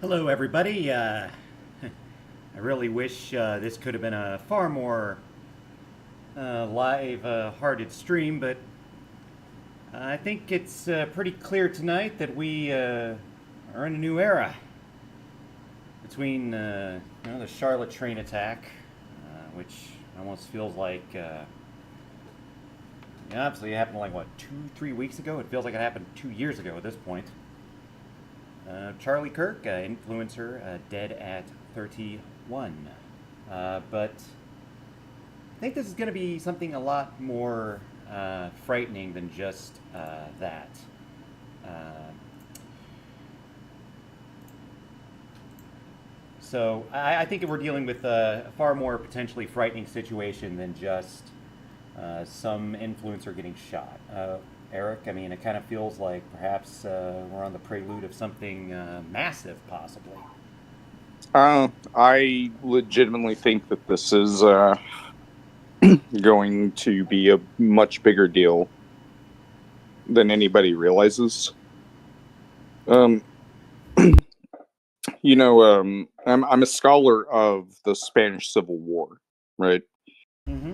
Hello, everybody. I really wish this could have been a far more live-hearted stream, but I think it's pretty clear tonight that we are in a new era between the Charlotte train attack, which almost feels like obviously it happened like what 2, 3 weeks ago. It feels like it happened 2 years ago at this point. Charlie Kirk, influencer, dead at 31. But I think this is going to be something a lot more frightening than just that. Uh, so I think we're dealing with a far more potentially frightening situation than just some influencer getting shot. Eric, I mean, it kind of feels like perhaps we're on the prelude of something massive, possibly. I legitimately think that this is going to be a much bigger deal than anybody realizes. Um, I'm a scholar of the Spanish Civil War, right? Mm-hmm.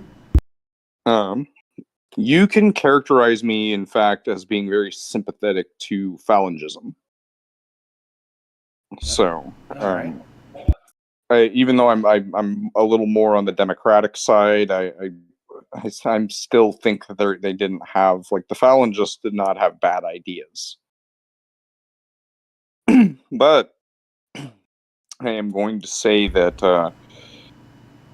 Um, you can characterize me, in fact, as being very sympathetic to phalangism. So, All right. even though I'm a little more on the democratic side, I'm still think that they didn't have like the phalangists did not have bad ideas, but I am going to say that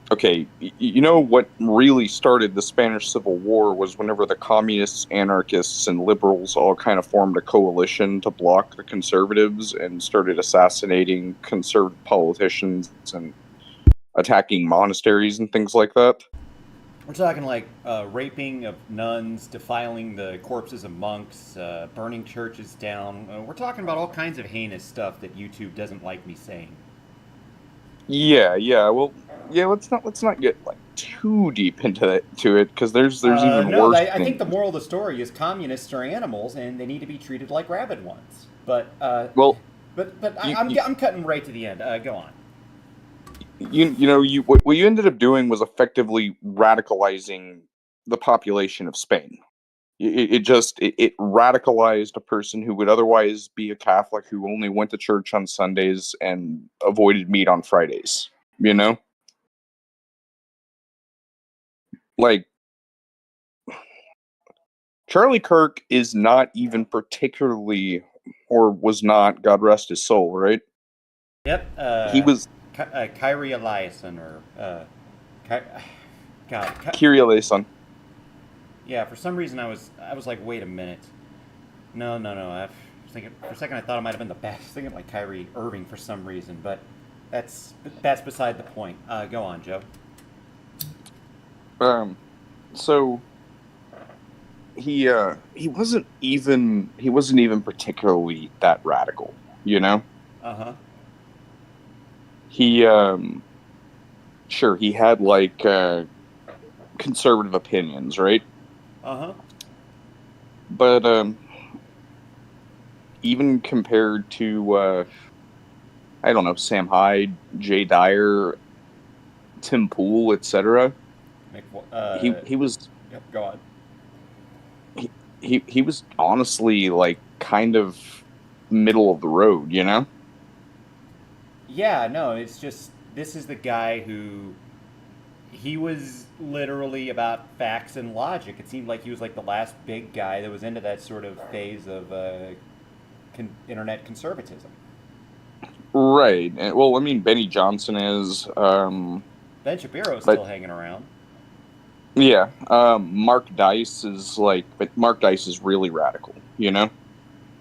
okay, you know what really started the Spanish Civil War was whenever the communists, anarchists, and liberals all kind of formed a coalition to block the conservatives and started assassinating conservative politicians and attacking monasteries and things like that. We're talking like raping of nuns, defiling the corpses of monks, burning churches down. We're talking about all kinds of heinous stuff that YouTube doesn't like me saying. Yeah. Well, yeah. Let's not get like too deep into it because there's even No, worse I think things. the moral of the story is communists are animals and they need to be treated like rabid ones. Well, I'm cutting right to the end. Go on. you know what you ended up doing was effectively radicalizing the population of Spain. It radicalized a person who would otherwise be a Catholic who only went to church on Sundays and avoided meat on Fridays. You know, like Charlie Kirk is not even particularly, or was not, God rest his soul, right? Yep. He was Kyrie Eliason or Ky- God. Kyrie son. Yeah. For some reason, I was like, wait a minute. No. I was thinking for a second. I thought it might have been the best. Thinking like Kyrie Irving for some reason, but that's beside the point. Go on, Joe. Um, so he wasn't even particularly that radical, you know. Uh huh. He sure he had like conservative opinions, right? Uh huh. But even compared to I don't know, Sam Hyde, Jay Dyer, Tim Pool, etc. He was Yep. Go on. he was honestly like kind of middle of the road, you know. Yeah. No. It's just this is the guy who he was literally about facts and logic. It seemed like he was like the last big guy that was into that sort of phase of internet conservatism. Right. Well, I mean, Benny Johnson is, Ben Shapiro's but still hanging around. yeah, Mark Dice is like, but Mark Dice is really radical, you know.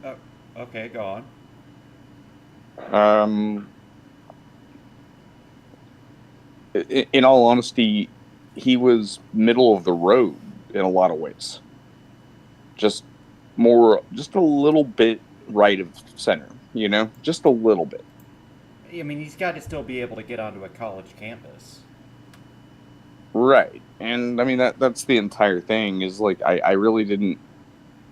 Oh, okay, go on. Um, in all honesty, he was middle of the road in a lot of ways. Just just a little bit right of center, you know, just a little bit. I mean, he's got to still be able to get onto a college campus. Right. And I mean that's the entire thing is like I really didn't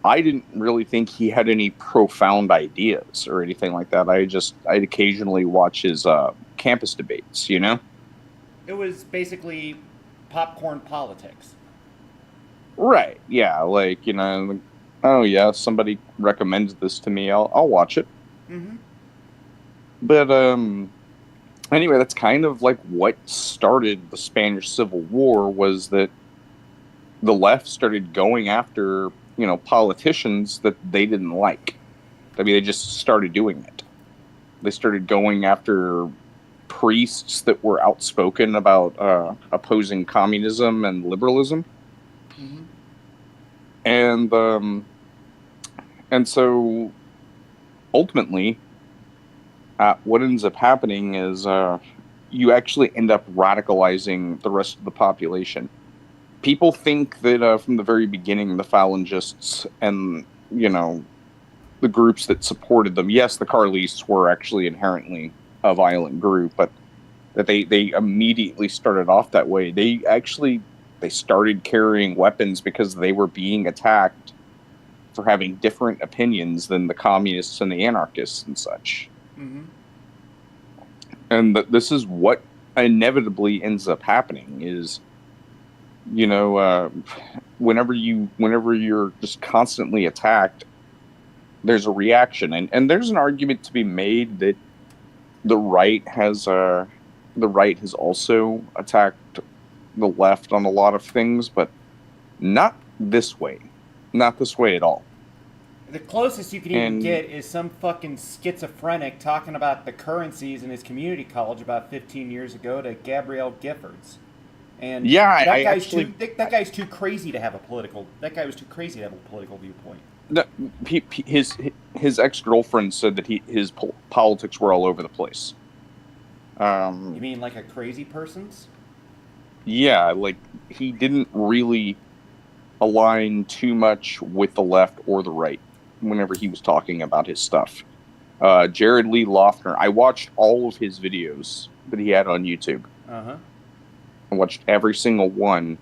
I didn't really think he had any profound ideas or anything like that. I'd occasionally watch his campus debates, you know? It was basically popcorn politics. Right. Yeah. Like, oh yeah, somebody recommends this to me. I'll watch it. Mm-hmm. But anyway, that's kind of like what started the Spanish Civil War was that the left started going after, politicians that they didn't like. I mean, they just started doing it. They started going after priests that were outspoken about opposing communism and liberalism. Mm-hmm. And so ultimately, what ends up happening is you actually end up radicalizing the rest of the population. People think that from the very beginning, the Phalangists and the groups that supported them, yes, the Carlists were actually inherently a violent group, but that they immediately started off that way. They started carrying weapons because they were being attacked for having different opinions than the communists and the anarchists and such. Mm-hmm. And this is what inevitably ends up happening is whenever you're just constantly attacked, there's a reaction, and there's an argument to be made that the right has also attacked the left on a lot of things, but not this way. Not this way at all. The closest you can even And get is some fucking schizophrenic talking about the currencies in his community college about 15 years ago to Gabrielle Giffords. And yeah, that I guy's actually that guy's too crazy to have a political. That guy was too crazy to have a political viewpoint. no, his ex-girlfriend said that his politics were all over the place. You mean like a crazy person's? Yeah, like he didn't really align too much with the left or the right whenever he was talking about his stuff. Jared Lee Loughner, I watched all of his videos that he had on YouTube. Uh-huh. I watched every single one.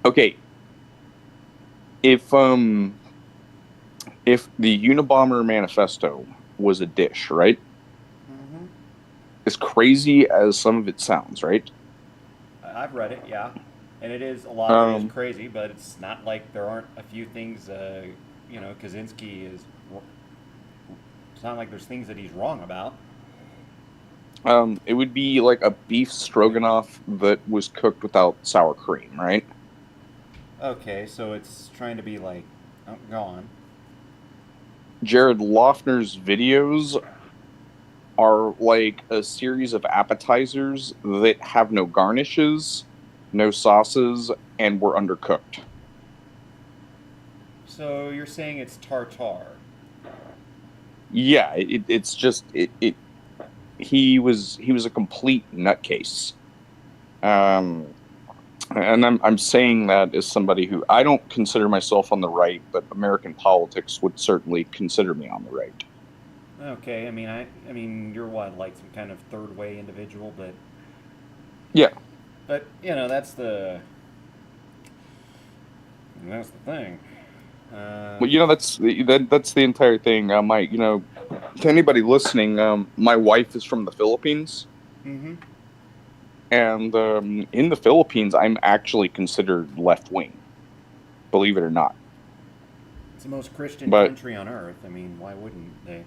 Okay, if the Unabomber Manifesto was a dish, right? Mm-hmm. As crazy as some of it sounds, right? I've read it, yeah, and it is a lot of it is Um, crazy, but it's not like there aren't a few things. Kaczynski is. It's not like there's things that he's wrong about. it would be like a beef stroganoff that was cooked without sour cream, right? Okay, so it's trying to be like, oh, go on. Jared Loughner's videos are like a series of appetizers that have no garnishes, no sauces, and were undercooked. So you're saying it's tartar? Yeah, it's just he was a complete nutcase. Um, and I'm saying that as somebody who I don't consider myself on the right, but American politics would certainly consider me on the right. Okay, I mean, you're what, like some kind of third way individual, Yeah. but that's the thing. Well, that's the entire thing. To anybody listening, my wife is from the Philippines, Mm-hmm. and in the Philippines, I'm actually considered left wing, believe it or not. It's the most Christian But country on earth. I mean, why wouldn't they?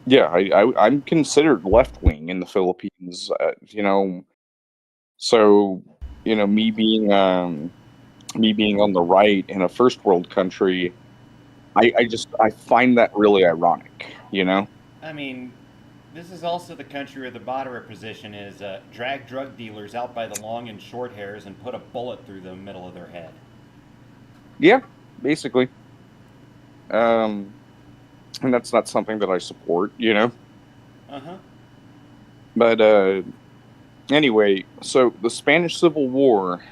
yeah, I'm considered left wing in the Philippines. So me being on the right in a first world country, I find that really ironic. I mean, this is also the country where the moderate position is drag drug dealers out by the long and short hairs and put a bullet through the middle of their head. Yeah, basically. Um, and that's not something that I support. Uh huh. But anyway, so the Spanish Civil War,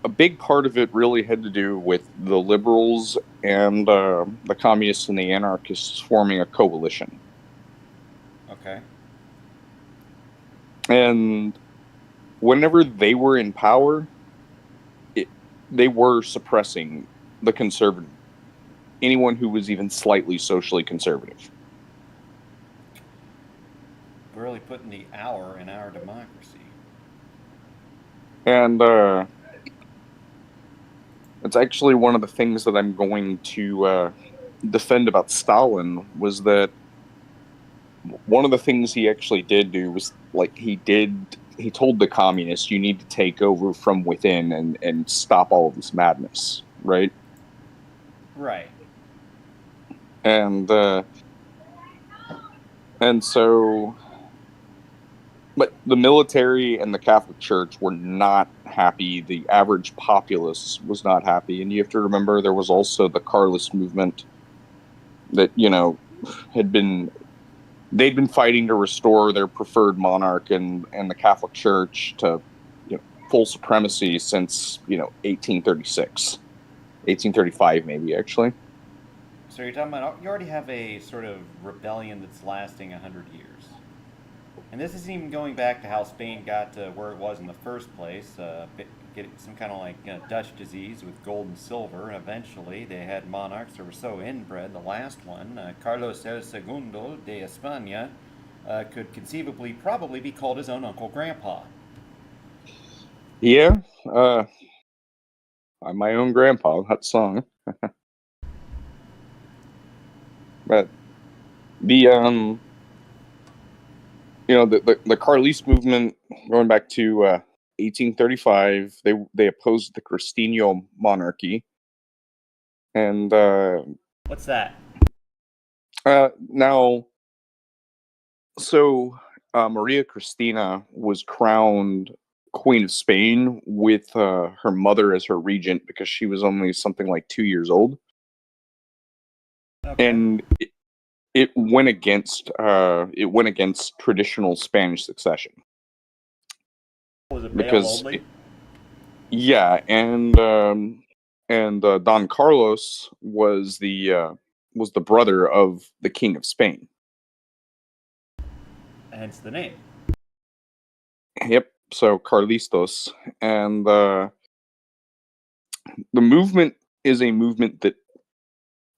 a big part of it really had to do with the liberals and the communists and the anarchists forming a coalition. Okay. And whenever they were in power, they were suppressing the conservative, anyone who was even slightly socially conservative. Really putting the hour in our democracy. And it's actually one of the things that I'm going to defend about Stalin was that one of the things he actually did do was like he told the communists you need to take over from within and stop all of this madness, right? Right. And so but the military and the Catholic Church were not happy. The average populace was not happy. And you have to remember there was also the Carlist movement that, they'd been fighting to restore their preferred monarch and the Catholic Church to, full supremacy since, 1836, 1835 maybe, actually. So you're talking about you already have a sort of rebellion that's lasting 100 years. And this isn't even going back to how Spain got to where it was in the first place, getting some kind of like Dutch disease with gold and silver. And eventually, they had monarchs that were so inbred. The last one, Carlos el Segundo de España, could conceivably probably be called his own Uncle Grandpa. Yeah, I'm my own grandpa, that song. But the the Carlist movement, going back to 1835, they opposed the Cristino monarchy, and What's that? now, so Maria Cristina was crowned Queen of Spain with her mother as her regent because she was only something like 2 years old, Okay. and it went against traditional Spanish succession. Was it male Because only? yeah, and Don Carlos was the brother of the King of Spain. Hence the name. Yep. So Carlistos, and the movement is a movement that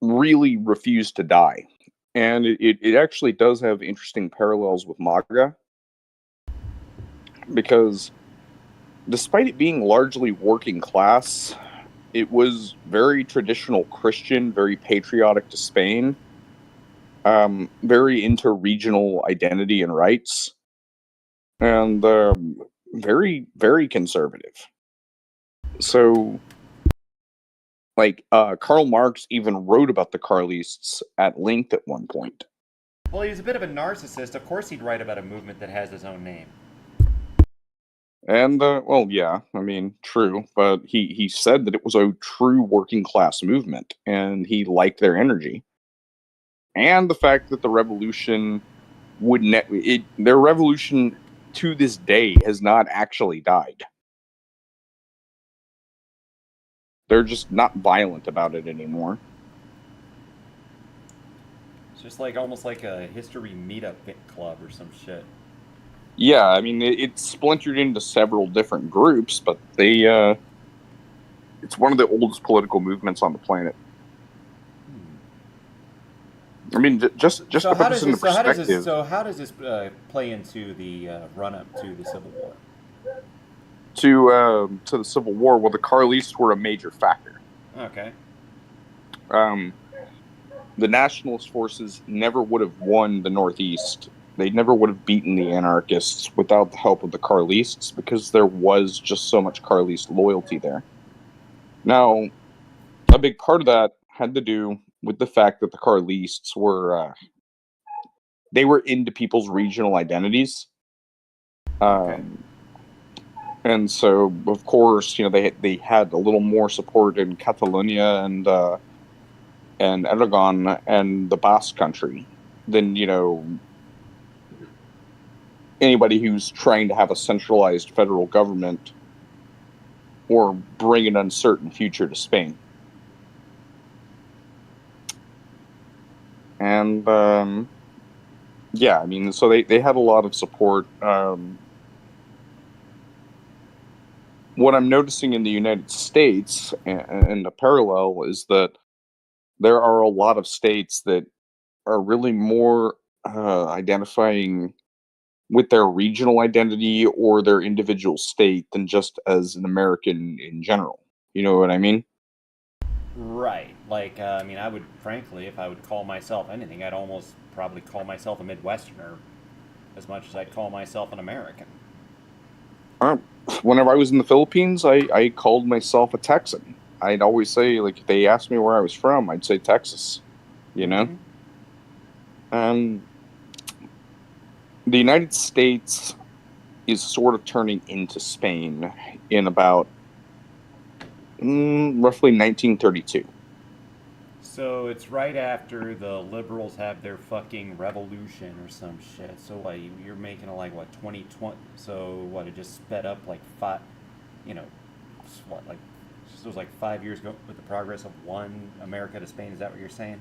really refused to die, and it actually does have interesting parallels with MAGA because despite it being largely working class, it was very traditional Christian, very patriotic to Spain, very into regional identity and rights, and very, very conservative. So, like, Karl Marx even wrote about the Carlists at length at one point. Well, he's a bit of a narcissist. Of course, he'd write about a movement that has his own name. And, well, yeah, I mean, true, but he said that it was a true working class movement, and he liked their energy. And the fact that the revolution their revolution to this day has not actually died. They're just not violent about it anymore. It's just like almost like a history meetup club or some shit. Yeah, I mean it's splintered into several different groups, but it's one of the oldest political movements on the planet. I mean, just So to put how this does into this? So how does this? perspective, So how does this play into the run up to the Civil War? to the Civil War, well, the Carlists were a major factor. Okay. The nationalist forces never would have won the Northeast. They never would have beaten the anarchists without the help of the Carlists because there was just so much Carlist loyalty there. Now, a big part of that had to do with the fact that the Carlists were they were into people's regional identities. Okay. And so, of course, they had a little more support in Catalonia and Aragon and the Basque Country than anybody who's trying to have a centralized federal government or bring an uncertain future to Spain. And yeah, I mean, so they had a lot of support. what I'm noticing in the United States, and the parallel, is that there are a lot of states that are really more identifying with their regional identity or their individual state than just as an American in general. You know what I mean? Right. Like, I mean, I would, frankly, if I would call myself anything, I'd almost probably call myself a Midwesterner as much as I'd call myself an American. Uh, Whenever I was in the Philippines, I called myself a Texan. I'd always say, like, if they asked me where I was from, I'd say Texas, you know? Mm-hmm. And the United States is sort of turning into Spain in about roughly 1932. So it's right after the liberals have their fucking revolution or some shit. So what, you're making it like, what, 2020? So what, it just sped up like five, you know, what, like, it was like 5 years ago with the progress of one America to Spain. Is that what you're saying?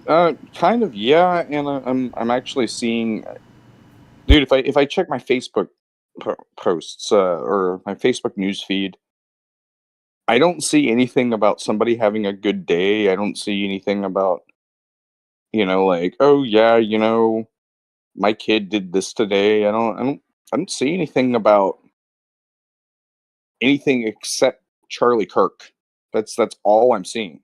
Kind of, yeah. And I'm actually seeing, dude. If I check my Facebook posts or my Facebook news feed, I don't see anything about somebody having a good day. I don't see anything about, like, oh yeah, my kid did this today. I don't see anything about anything except Charlie Kirk. That's all I'm seeing.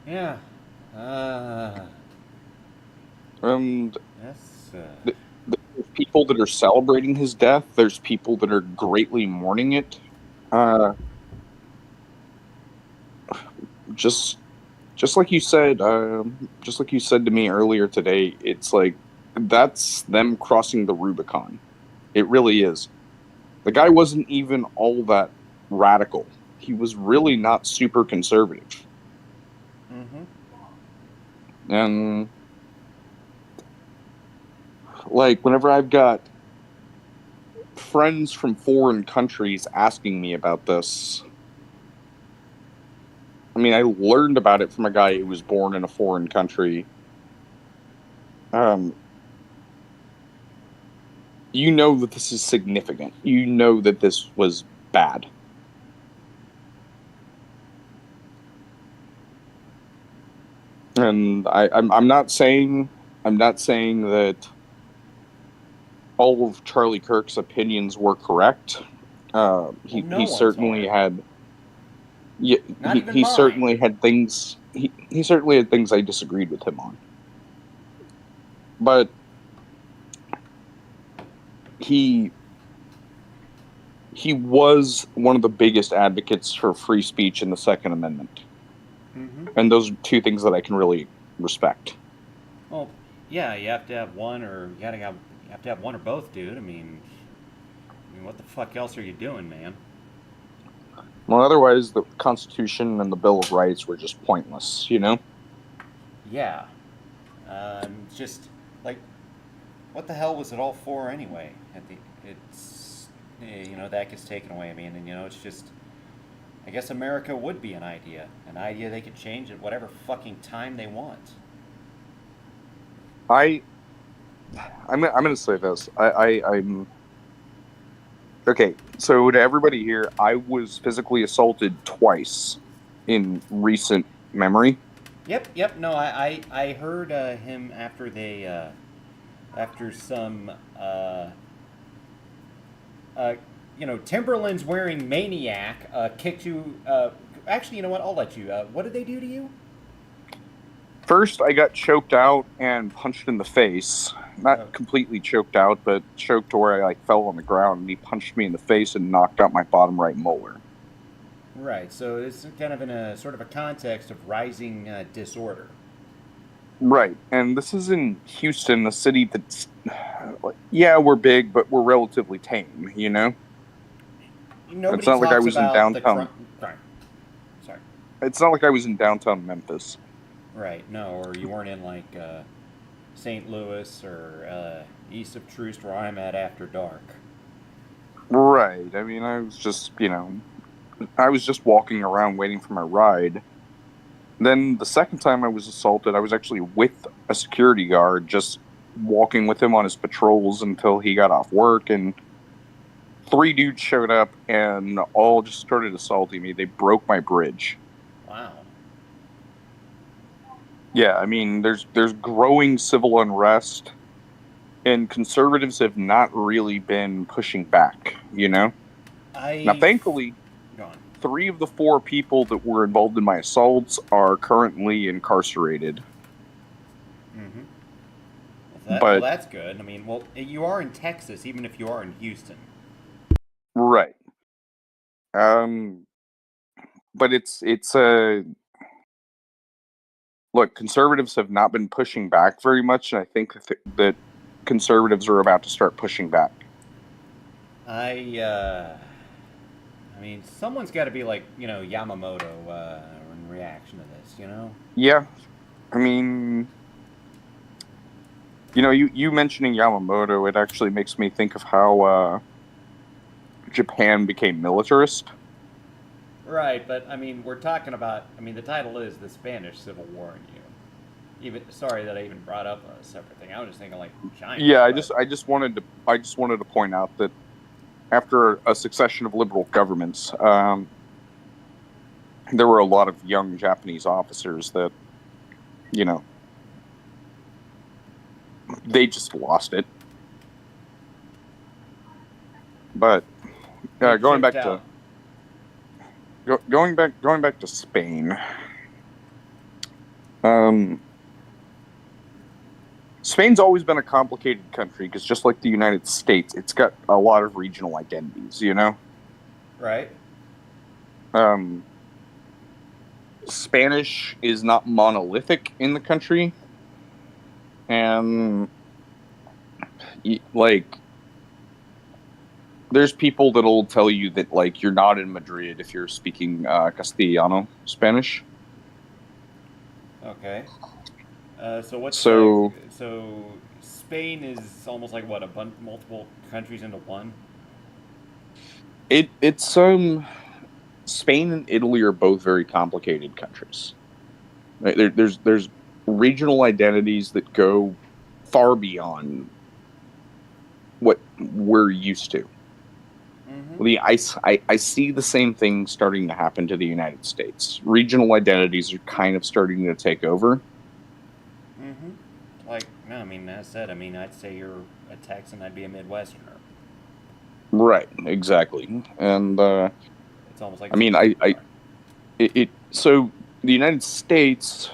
Yeah. Uh, And that's, th- there's people that are celebrating his death. There's people that are greatly mourning it. Uh, just just like you said to me earlier today, it's like that's them crossing the Rubicon. It really is. The guy wasn't even all that radical. He was really not super conservative. mm-hmm. And like whenever I've got friends from foreign countries asking me about this, I mean, I learned about it from a guy who was born in a foreign country. Um, you know that this is significant. You know that this was bad. And I'm not saying that all of Charlie Kirk's opinions were correct. Well, He no one's certainly are. had, yeah, Not even he mine. certainly had things he certainly had things I disagreed with him on. But he he was one of the biggest advocates for free speech and the Second Amendment. Mm-hmm. And those are two things that I can really respect. Well, yeah, you have to have one, or you have to have one or both, dude. I mean, what the fuck else are you doing, man? Well, otherwise, the Constitution and the Bill of Rights were just pointless, you know? Yeah. Just like, what the hell was it all for anyway? It's, that gets taken away. I mean, and it's just, I guess America would be an idea they could change at whatever fucking time they want. I I'm going to say this. I'm okay. So to everybody here, I was physically assaulted twice in recent memory. Yep, yep. No, I heard him after after some uh, Timberland's wearing maniac kicked you. Actually, you know what? I'll let you. What did they do to you? First, I got choked out and punched in the face. Not Oh, completely choked out, but choked to where I like fell on the ground, and he punched me in the face and knocked out my bottom right molar. right. So it's kind of in a sort of a context of rising disorder. Right, and this is in Houston, a city that's, yeah, we're big, but we're relatively tame. It's Nobody not like I talks was in about the downtown. crime. Sorry, sorry. It's not like I was in downtown Memphis. Right. No, or you weren't in like St. Louis or east of Troost, where I'm at after dark. Right. I mean, I was just walking around waiting for my ride. Then the second time I was assaulted, I was actually with a security guard, just walking with him on his patrols until he got off work, and 3 dudes showed up and all just started assaulting me. They broke my bridge. Wow. Yeah, I mean, there's growing civil unrest, and conservatives have not really been pushing back. Now, I've thankfully, gone. 3 of the 4 people that were involved in my assaults are currently incarcerated. Mm-hmm. Well, But that's good. I mean, well, you are in Texas, even if you are in Houston. right, um, but it's look, conservatives have not been pushing back very much, and I think that conservatives are about to start pushing back. I, I mean, someone's got to be like, Yamamoto in reaction to this. Yeah, I mean, you mentioning Yamamoto, it actually makes me think of how Japan became militarist. Right, but I mean, we're talking about. I mean, the title is the Spanish Civil War, and even sorry that I even brought up a separate thing. I was just thinking like China, Yeah, I but just I just wanted to point out that after a succession of liberal governments, there were a lot of young Japanese officers that you know they just lost it. But good going ship back to talent. going back to Spain, um, Spain's always been a complicated country because just like the United States, it's got a lot of regional identities. Right. Um, Spanish is not monolithic in the country, and like there's people that'll tell you that like you're not in Madrid if you're speaking Castellano Spanish. Okay. So what's So so Spain is almost like what multiple countries into one. it's Spain and Italy are both very complicated countries. Right? There's regional identities that go far beyond what we're used to. Mm-hmm. I see the same thing starting to happen to the United States. Regional identities are kind of starting to take over. Mm-hmm. Like no, I mean as said, I mean I'd say you're a Texan, I'd be a Midwesterner. Right, exactly. And It's almost like I it's mean, who you I are. it so the United States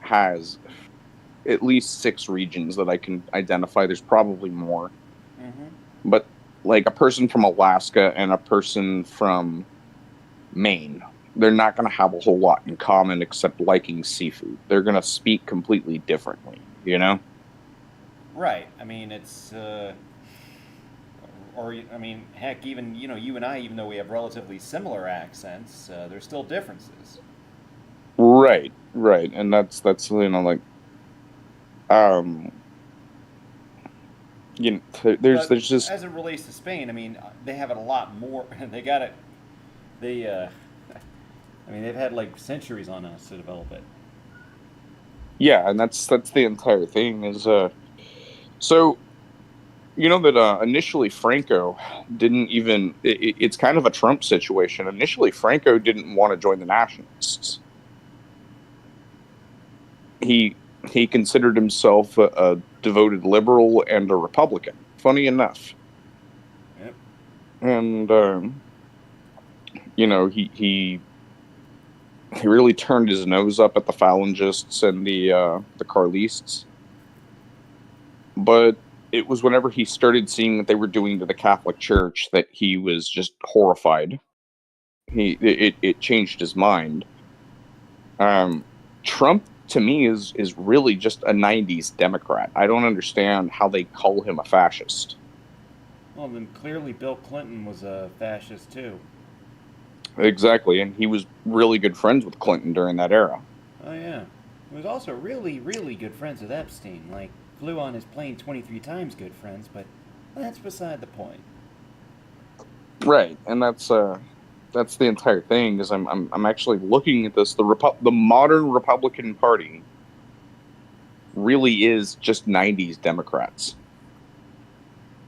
has at least 6 regions that I can identify. There's probably more, Mm-hmm. but like a person from Alaska and a person from Maine, they're not going to have a whole lot in common except liking seafood. They're going to speak completely differently. Right. I mean it's or I mean heck, even you and I, even though we have relatively similar accents, there's still differences. Right, right, and that's like um But there's just as it relates to Spain, I mean, they have it a lot more. They got it. They, I mean, they've had like centuries on us to develop it. yeah, and that's the entire thing is so that initially Franco didn't even it's kind of a Trump situation. Initially Franco didn't want to join the nationalists. He he considered himself a devoted liberal and a Republican. Funny enough. Yep. And he really turned his nose up at the Phalangists and the Carlists. But it was whenever he started seeing what they were doing to the Catholic Church that he was just horrified. It changed his mind. Um, Trump to me is really just a '90s Democrat. I don't understand how they call him a fascist. Well, then clearly Bill Clinton was a fascist too. Exactly, and he was really good friends with Clinton during that era. Oh yeah. He was also really, really good friends with Epstein. Like flew on his plane 23 times. Good friends, but that's beside the point. Right, and that's the entire thing. Is I'm actually looking at this. The modern Republican Party really is just '90s Democrats.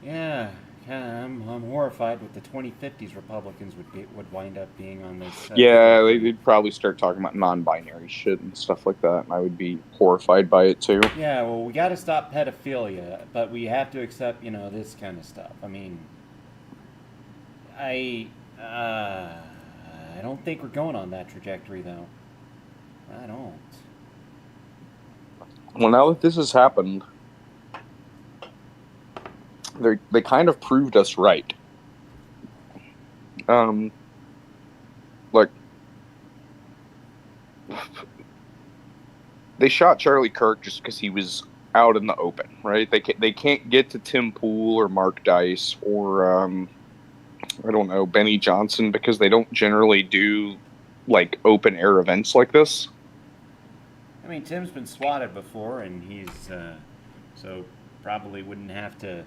Yeah, I'm horrified what the 2050s Republicans would wind up being on this Yeah, trajectory. they'd probably start talking about non-binary shit and stuff like that, and I would be horrified by it too. Yeah, well, we got to stop pedophilia, but we have to accept, this kind of stuff. I mean, I I don't think we're going on that trajectory, though. I don't. Well, now that this has happened, they kind of proved us right. Like they shot Charlie Kirk just because he was out in the open, right? They can't get to Tim Pool or Mark Dice or I don't know, Benny Johnson, because they don't generally do like open air events like this. I mean, Tim's been swatted before, and he's so probably wouldn't have to.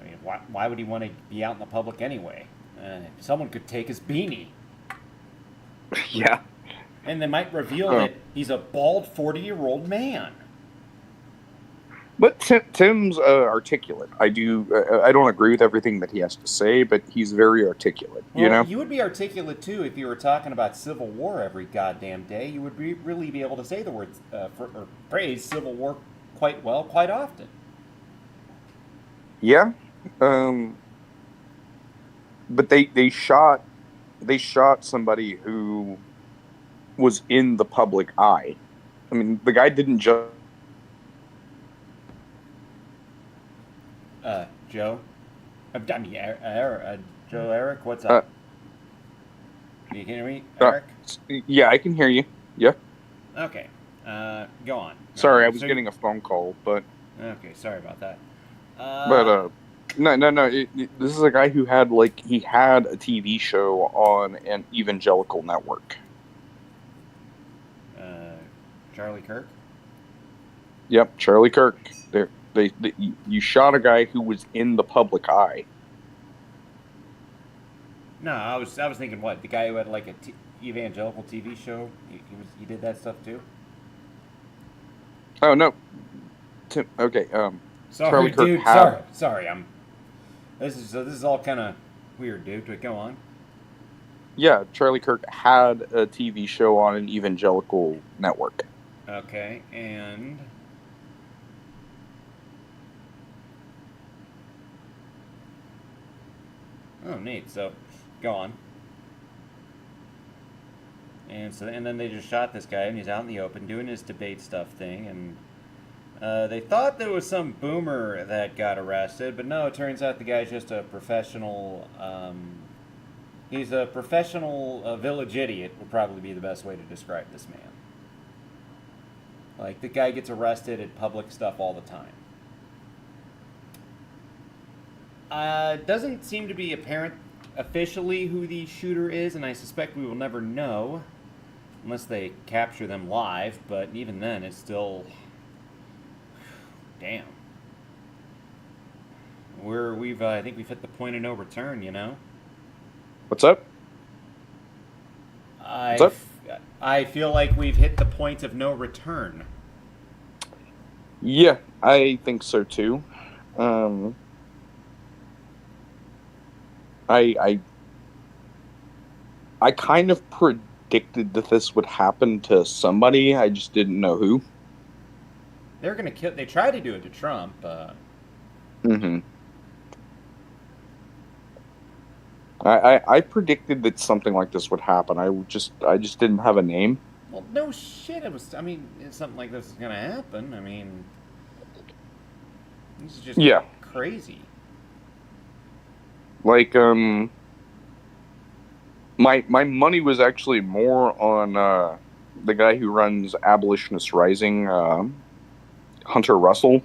I mean, why would he want to be out in the public anyway? Someone could take his beanie, Yeah. and they might reveal that he's a bald 40-year-old man. But Tim's articulate. I don't agree with everything that he has to say, but he's very articulate. Well, you would be articulate too if you were talking about Civil War every goddamn day. You would really be able to say the words or phrase Civil War quite well, quite often. Yeah. But they shot somebody who was in the public eye. I mean, the guy didn't just. Joe? Joe, Eric, what's up? Can you hear me, Eric? Yeah, I can hear you. Yeah. Okay. Go on. Sorry, I was getting a phone call, but. Okay, sorry about that. No. This is a guy who had a TV show on an evangelical network. Charlie Kirk? Yep, Charlie Kirk. You shot a guy who was in the public eye. No, I was thinking what, the guy who had like a evangelical TV show. He did that stuff too. Oh no. Okay. Sorry, Charlie Kirk dude. Sorry. This is all kind of weird, dude. But go on. Yeah, Charlie Kirk had a TV show on an evangelical network. Okay, and. Oh, neat. So, go on. And then they just shot this guy, and he's out in the open doing his debate stuff thing, and they thought there was some boomer that got arrested, but no, it turns out the guy's just a professional. He's a professional village idiot. Would probably be the best way to describe this man. Like, the guy gets arrested at public stuff all the time. Doesn't seem to be apparent officially who the shooter is, and I suspect we will never know unless they capture them live, but even then, it's still. Damn. I think we've hit the point of no return, What's up? I feel like we've hit the point of no return. Yeah, I think so too. I kind of predicted that this would happen to somebody. I just didn't know who. They're gonna kill. They tried to do it to Trump. Mm-hmm. I predicted that something like this would happen. I just didn't have a name. Well, no shit. Something like this is gonna happen. I mean, this is just crazy. Like, my money was actually more on the guy who runs Abolitionist Rising, Hunter Russell.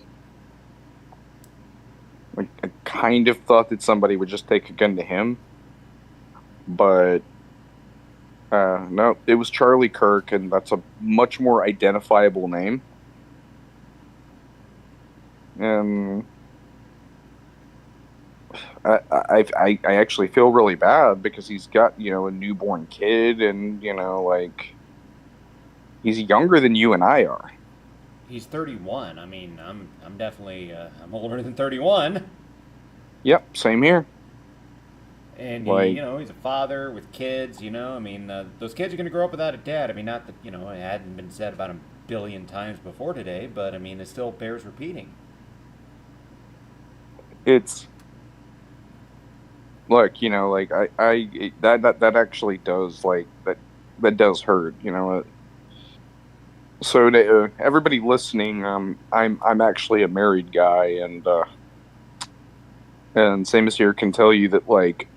Like, I kind of thought that somebody would just take a gun to him, but no, it was Charlie Kirk, and that's a much more identifiable name. And I actually feel really bad because he's got, a newborn kid, and, he's younger than you and I are. He's 31. I mean, I'm definitely I'm older than 31. Yep, same here. And Like, he's a father with kids. I mean, those kids are going to grow up without a dad. I mean, not that it hadn't been said about a billion times before today, but I mean, it still bears repeating. it's look, like that actually does that does hurt. So to, everybody listening, I'm actually a married guy, and same as here can tell you that like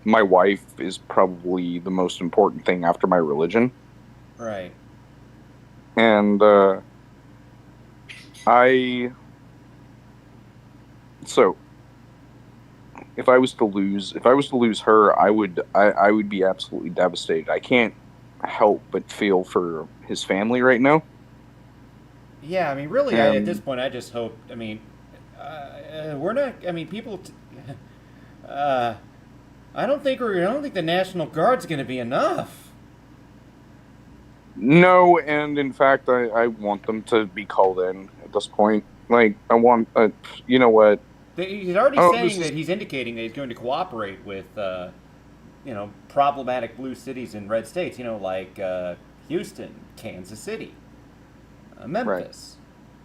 my wife is probably the most important thing after my religion, Right. and I so if I was to lose her, I would be absolutely devastated. I can't help but feel for his family right now. Yeah, I mean, really, at this And point, I just hope. I mean, we're not. I mean, people. Uh, I don't think we're. I don't think the National Guard's going to be enough. no, and in fact, I want them to be called in at this point. Like, I want, you know what? He's already Oh, this saying that is he's indicating that he's going to cooperate with, problematic blue cities and red states. Like Houston, Kansas City, right. Memphis,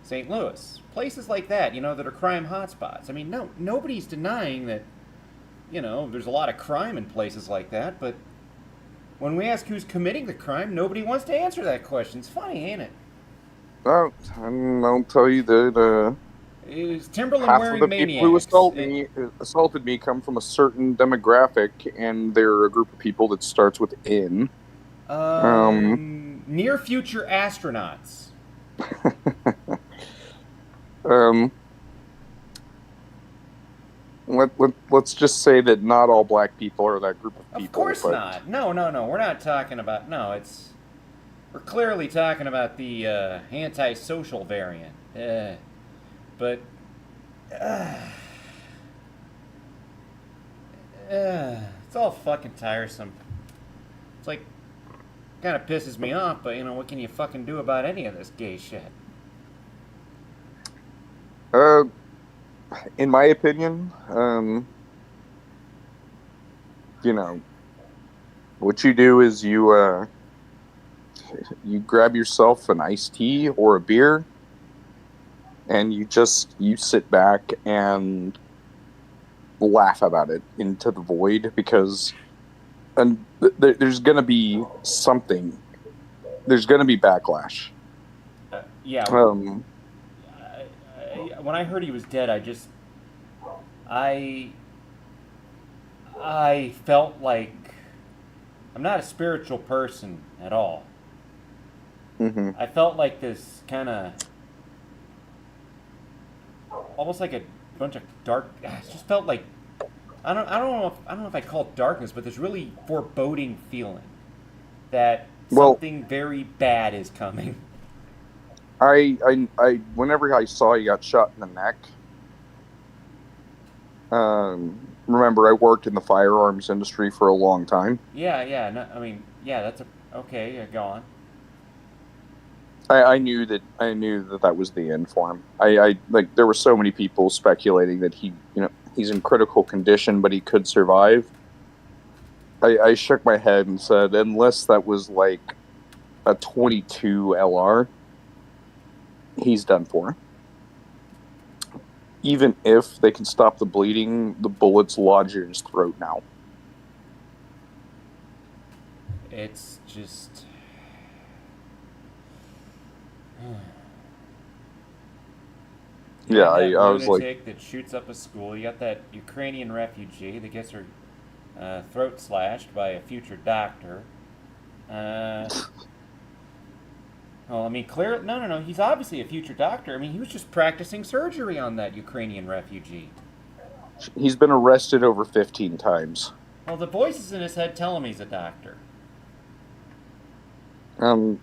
St. Louis, places like that. That are crime hotspots. I mean, no, nobody's denying that. There's a lot of crime in places like that, but when we ask who's committing the crime, nobody wants to answer that question. It's funny, ain't it? I'll tell you that Is Timberland half of wearing the people who maniacs? assaulted me come from a certain demographic, and they're a group of people that starts with N. Um, Near future astronauts. um, let's just say that not all black people are that group of Of people, course but not. No, no, no. We're not talking about. No, we're clearly talking about the antisocial variant. But uh, it's all fucking tiresome. It's like kind of pisses me off, but what can you fucking do about any of this gay shit? uh, in my opinion, you know, what you do is you grab yourself an iced tea or a beer, and you sit back and laugh about it into the void because there's gonna be something. There's gonna be backlash. Yeah. Um, When I heard he was dead, I I felt like I'm not a spiritual person at all. mhm. I felt like this kind of almost like a bunch of dark. It just felt like I don't know if I call it darkness, but this really foreboding feeling that Well, something very bad is coming. whenever I saw he got shot in the neck, remember I worked in the firearms industry for a long time. Yeah, yeah. No, I mean, yeah. That's okay. Yeah, go on. I knew that that was the end for him. I like there were so many people speculating that he's in critical condition, but he could survive. I shook my head and said, unless that was like a 22 LR, he's done for. Even if they can stop the bleeding, the bullets lodge in his throat now. It's just. You Yeah, have that I was like, lunatic that shoots up a school. You got that Ukrainian refugee that gets her throat slashed by a future doctor. Uh, well, I mean, clear. No, no, no. He's obviously a future doctor. I mean, he was just practicing surgery on that Ukrainian refugee. he's been arrested over 15 times. Well, the voices in his head tell him he's a doctor. Um,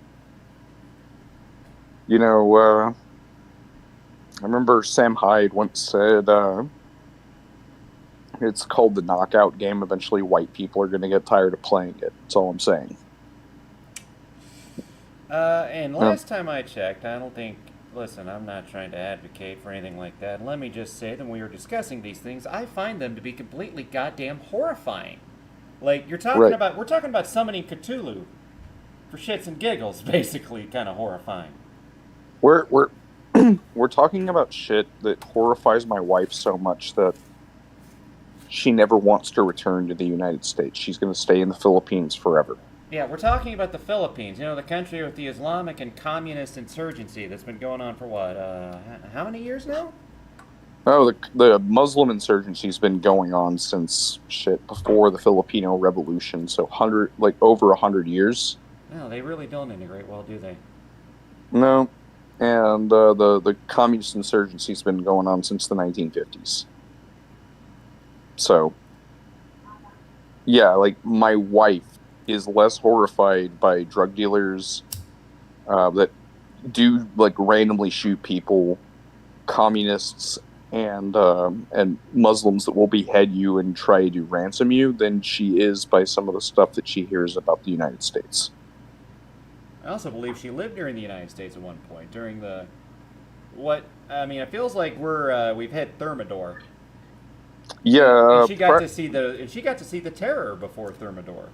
you know, I remember Sam Hyde once said, it's called the knockout game. Eventually, white people are going to get tired of playing it. That's all I'm saying. And Um, last time I checked, I don't think listen, I'm not trying to advocate for anything like that. And let me just say that when we were discussing these things, I find them to be completely goddamn horrifying. Like Right. we're talking about summoning Cthulhu for shits and giggles, basically, kind of horrifying. We're we're talking about shit that horrifies my wife so much that she never wants to return to the United States. She's going to stay in the Philippines forever. Yeah, we're talking about the Philippines. You know, the country with the Islamic and communist insurgency that's been going on for what? How many years now? Oh, the Muslim insurgency's been going on since shit before the Filipino Revolution, so over 100 years. No, they really don't integrate well, do they? No, and the communist insurgency's been going on since the 1950s. So yeah, like my wife is less horrified by drug dealers that do like randomly shoot people, communists, and Muslims that will behead you and try to ransom you than she is by some of the stuff that she hears about the United States. I also believe she lived here in the United States at one point during the what? I mean, it feels like we've hit Thermidor, and Yeah, she got to see the terror before Thermidor.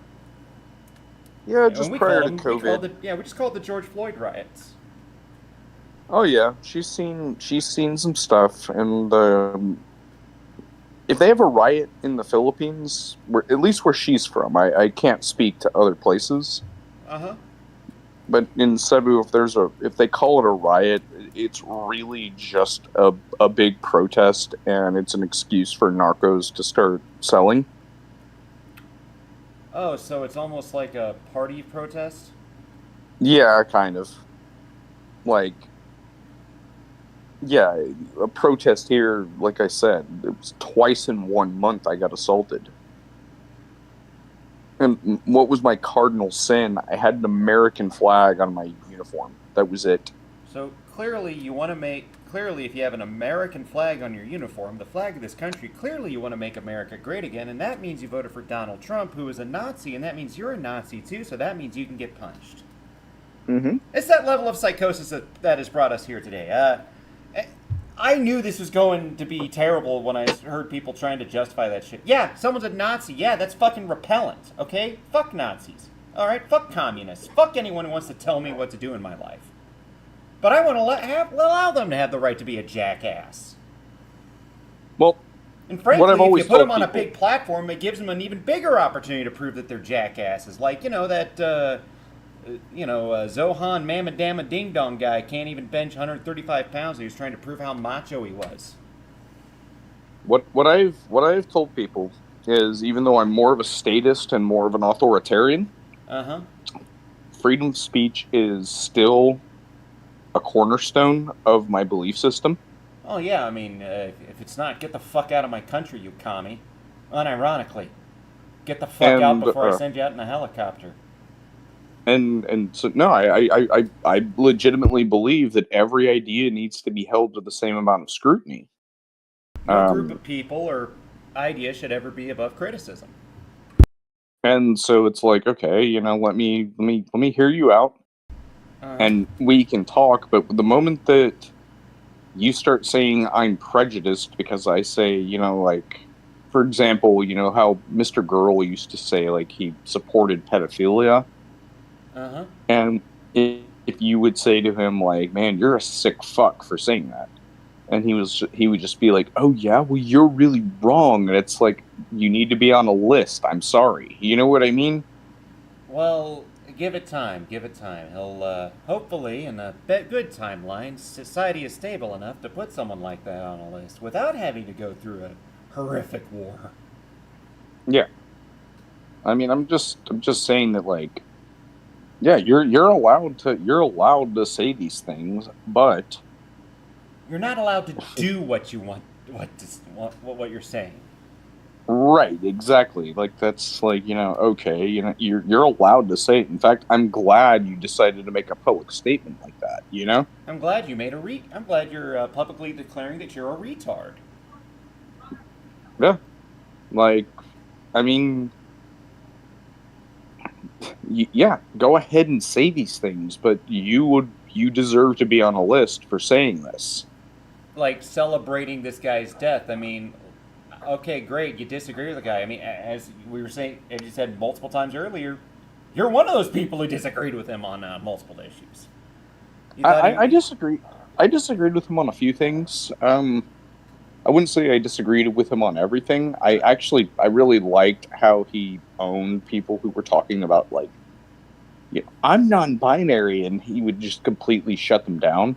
yeah, And just we prior called to them, COVID. we just called the George Floyd riots. Oh yeah, she's seen some stuff, and if they have a riot in the Philippines, at least where she's from, I can't speak to other places, Uh huh. but in Cebu, if they call it a riot, it's really just a big protest, and it's an excuse for narcos to start selling. Oh, so it's almost like a party protest? Yeah, kind of like yeah, a protest here. Like I said, it was twice in 1 month I got assaulted. And what was my cardinal sin? I had an American flag on my uniform. That was it. So clearly you want to clearly if you have an American flag on your uniform, the flag of this country, clearly you want to make America great again, and that means you voted for Donald Trump, who is a Nazi, and that means you're a Nazi too, so that means you can get punched. Mm-hmm. It's that level of psychosis that has brought us here today. I knew this was going to be terrible when I heard people trying to justify that shit. Yeah, someone's a Nazi. Yeah, that's fucking repellent. Okay, fuck Nazis. All right, fuck communists. Fuck anyone who wants to tell me what to do in my life. But I want to allow them to have the right to be a jackass. Well, And what I've frankly, if you always put told them on a people, big platform, it gives them an even bigger opportunity to prove that they're jackasses. Like, Zohan Mama Damma Ding Dong guy can't even bench 135 pounds. He was trying to prove how macho he was. what I've told people is, even though I'm more of a statist and more of an authoritarian, Uh huh. freedom of speech is still a cornerstone of my belief system. Oh yeah, I mean, if it's not, get the fuck out of my country, you commie. Unironically, get the fuck out And before I send you out in a helicopter. and so no, I legitimately believe that every idea needs to be held to the same amount of scrutiny. No group Um, of people or idea should ever be above criticism. and so it's like, okay, let me hear you out, Uh huh. and we can talk. But the moment that you start saying I'm prejudiced because I say, like, for example, how Mr. Girl used to say, like, he supported pedophilia, Uh huh. and if you would say to him, like, man, you're a sick fuck for saying that, and he would just be like, oh yeah, well, you're really wrong, and it's like, you need to be on a list. I'm sorry. You know what I mean? Well, give it time. Give it time. He'll hopefully, in a good timeline, society is stable enough to put someone like that on a list without having to go through a horrific war. Yeah. I mean, I'm just saying that, like, yeah, you're allowed to say these things, but You're not allowed to do what you want. What you're saying. right, exactly. Like, that's like, okay, you're allowed to say it. In fact, I'm glad you decided to make a public statement like that. I'm glad you made I'm glad you're publicly declaring that you're a retard. Yeah. Like, I mean, yeah, go ahead and say these things, but you deserve to be on a list for saying this. Like celebrating this guy's death. I mean, okay, great. You disagree with the guy. I mean, as we were saying, as you said multiple times earlier, you're one of those people who disagreed with him on multiple issues. You thought I he, disagree. I disagreed with him on a few things. I wouldn't say I disagreed with him on everything. I really liked how he owned people who were talking about, like, I'm non-binary, and he would just completely shut them down.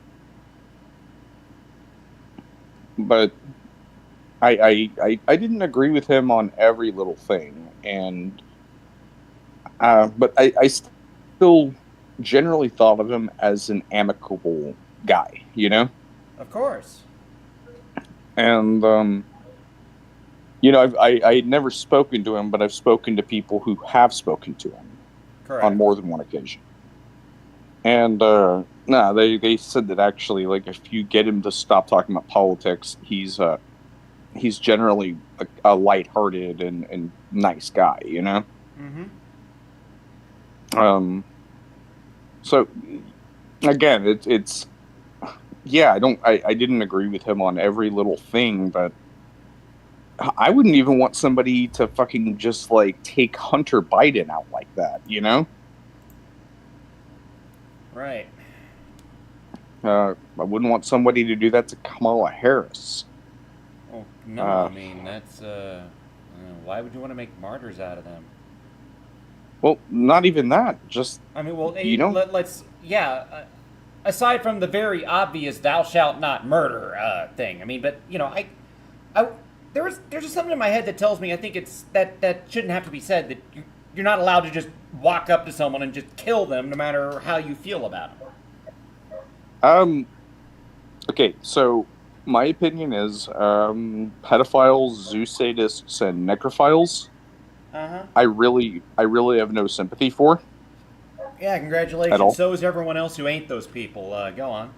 But I didn't agree with him on every little thing, and but I still generally thought of him as an amicable guy, of course. And I had never spoken to him, but I've spoken to people who have spoken to him on Correct. more than one occasion. And they said that actually, like, if you get him to stop talking about politics, he's generally a lighthearted and nice guy, Mm-hmm. So again, it's yeah, I didn't agree with him on every little thing, but I wouldn't even want somebody to fucking just like take Hunter Biden out like that, Right. I wouldn't want somebody to do that to Kamala Harris. Oh no, I mean that's why would you want to make martyrs out of them? Well, not even that. Just, I mean, well, let's yeah. Aside from the very obvious "thou shalt not murder" thing, I mean, but I there's just something in my head that tells me I think it's that shouldn't have to be said, that you're not allowed to just walk up to someone and just kill them no matter how you feel about them. Okay, so my opinion is pedophiles, zoo sadists, and necrophiles. Uh-huh. I really have no sympathy for Yeah, at congratulations. all. So is everyone else who ain't those people. Go on.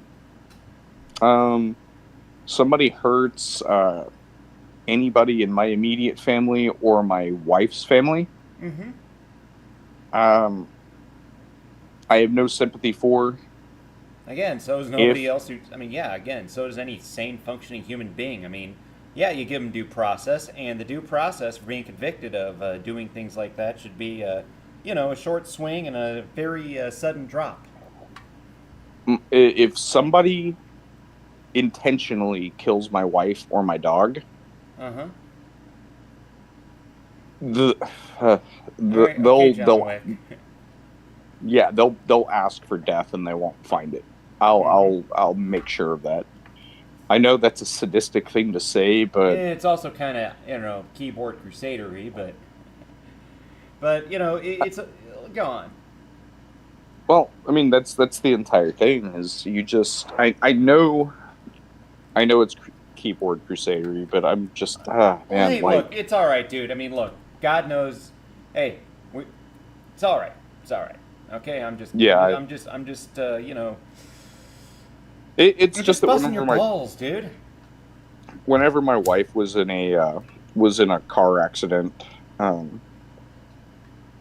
Somebody hurts anybody in my immediate family or my wife's family. Mm-hmm. Um, I have no sympathy for. Again, so is If nobody else who. I mean, yeah. Again, so does any sane, functioning human being. I mean, yeah, you give them due process, and the due process for being convicted of doing things like that should be, a short swing and a very sudden drop. if somebody intentionally kills my wife or my dog, Uh huh. the All right. Okay, John they'll Wick. yeah, they'll ask for death and they won't find it. Mm-hmm. I'll make sure of that. I know that's a sadistic thing to say, but And it's also kind of keyboard crusadery, but it's go on. well, I mean that's the entire thing. Is you just I know it's keyboard crusadery, but I'm just Well, man, hey, look, like it's all right, dude. I mean, look, God knows. Hey, it's all right. It's all right. Okay, yeah, I'm just, it's you're just just that busting your balls, dude. whenever my wife was in a car accident,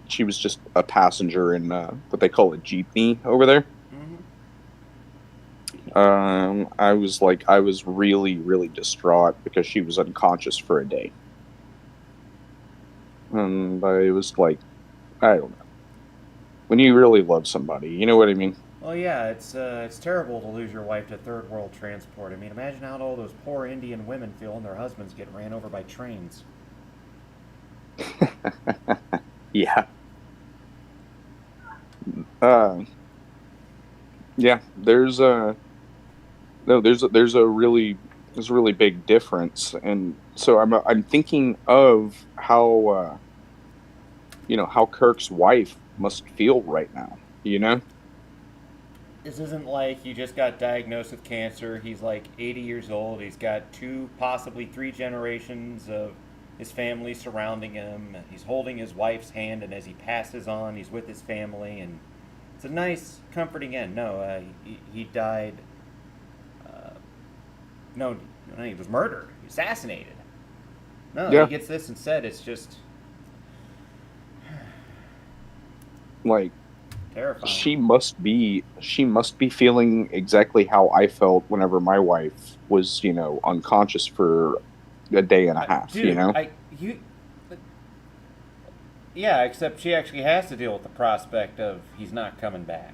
she was just a passenger in what they call a jeepney over there. Mm-hmm. I was really, really distraught because she was unconscious for a day. And I was like, I don't know. When you really love somebody, you know what I mean? Well, yeah, it's terrible to lose your wife to third world transport. I mean, imagine how all those poor Indian women feel when their husbands get ran over by trains. Yeah. Uh, yeah, there's a really big difference. And so I'm thinking of how how Kirk's wife must feel right now, This isn't like he just got diagnosed with cancer. He's like 80 years old. He's got two, possibly three generations of his family surrounding him. He's holding his wife's hand, and as he passes on, he's with his family, and it's a nice, comforting end. No, he died. Uh, no, he was murdered, assassinated. No, he Yeah, gets this instead. It's just like Terrifying. She must be feeling exactly how I felt whenever my wife was, unconscious for a day and a half, Dude, you. Yeah, except she actually has to deal with the prospect of he's not coming back.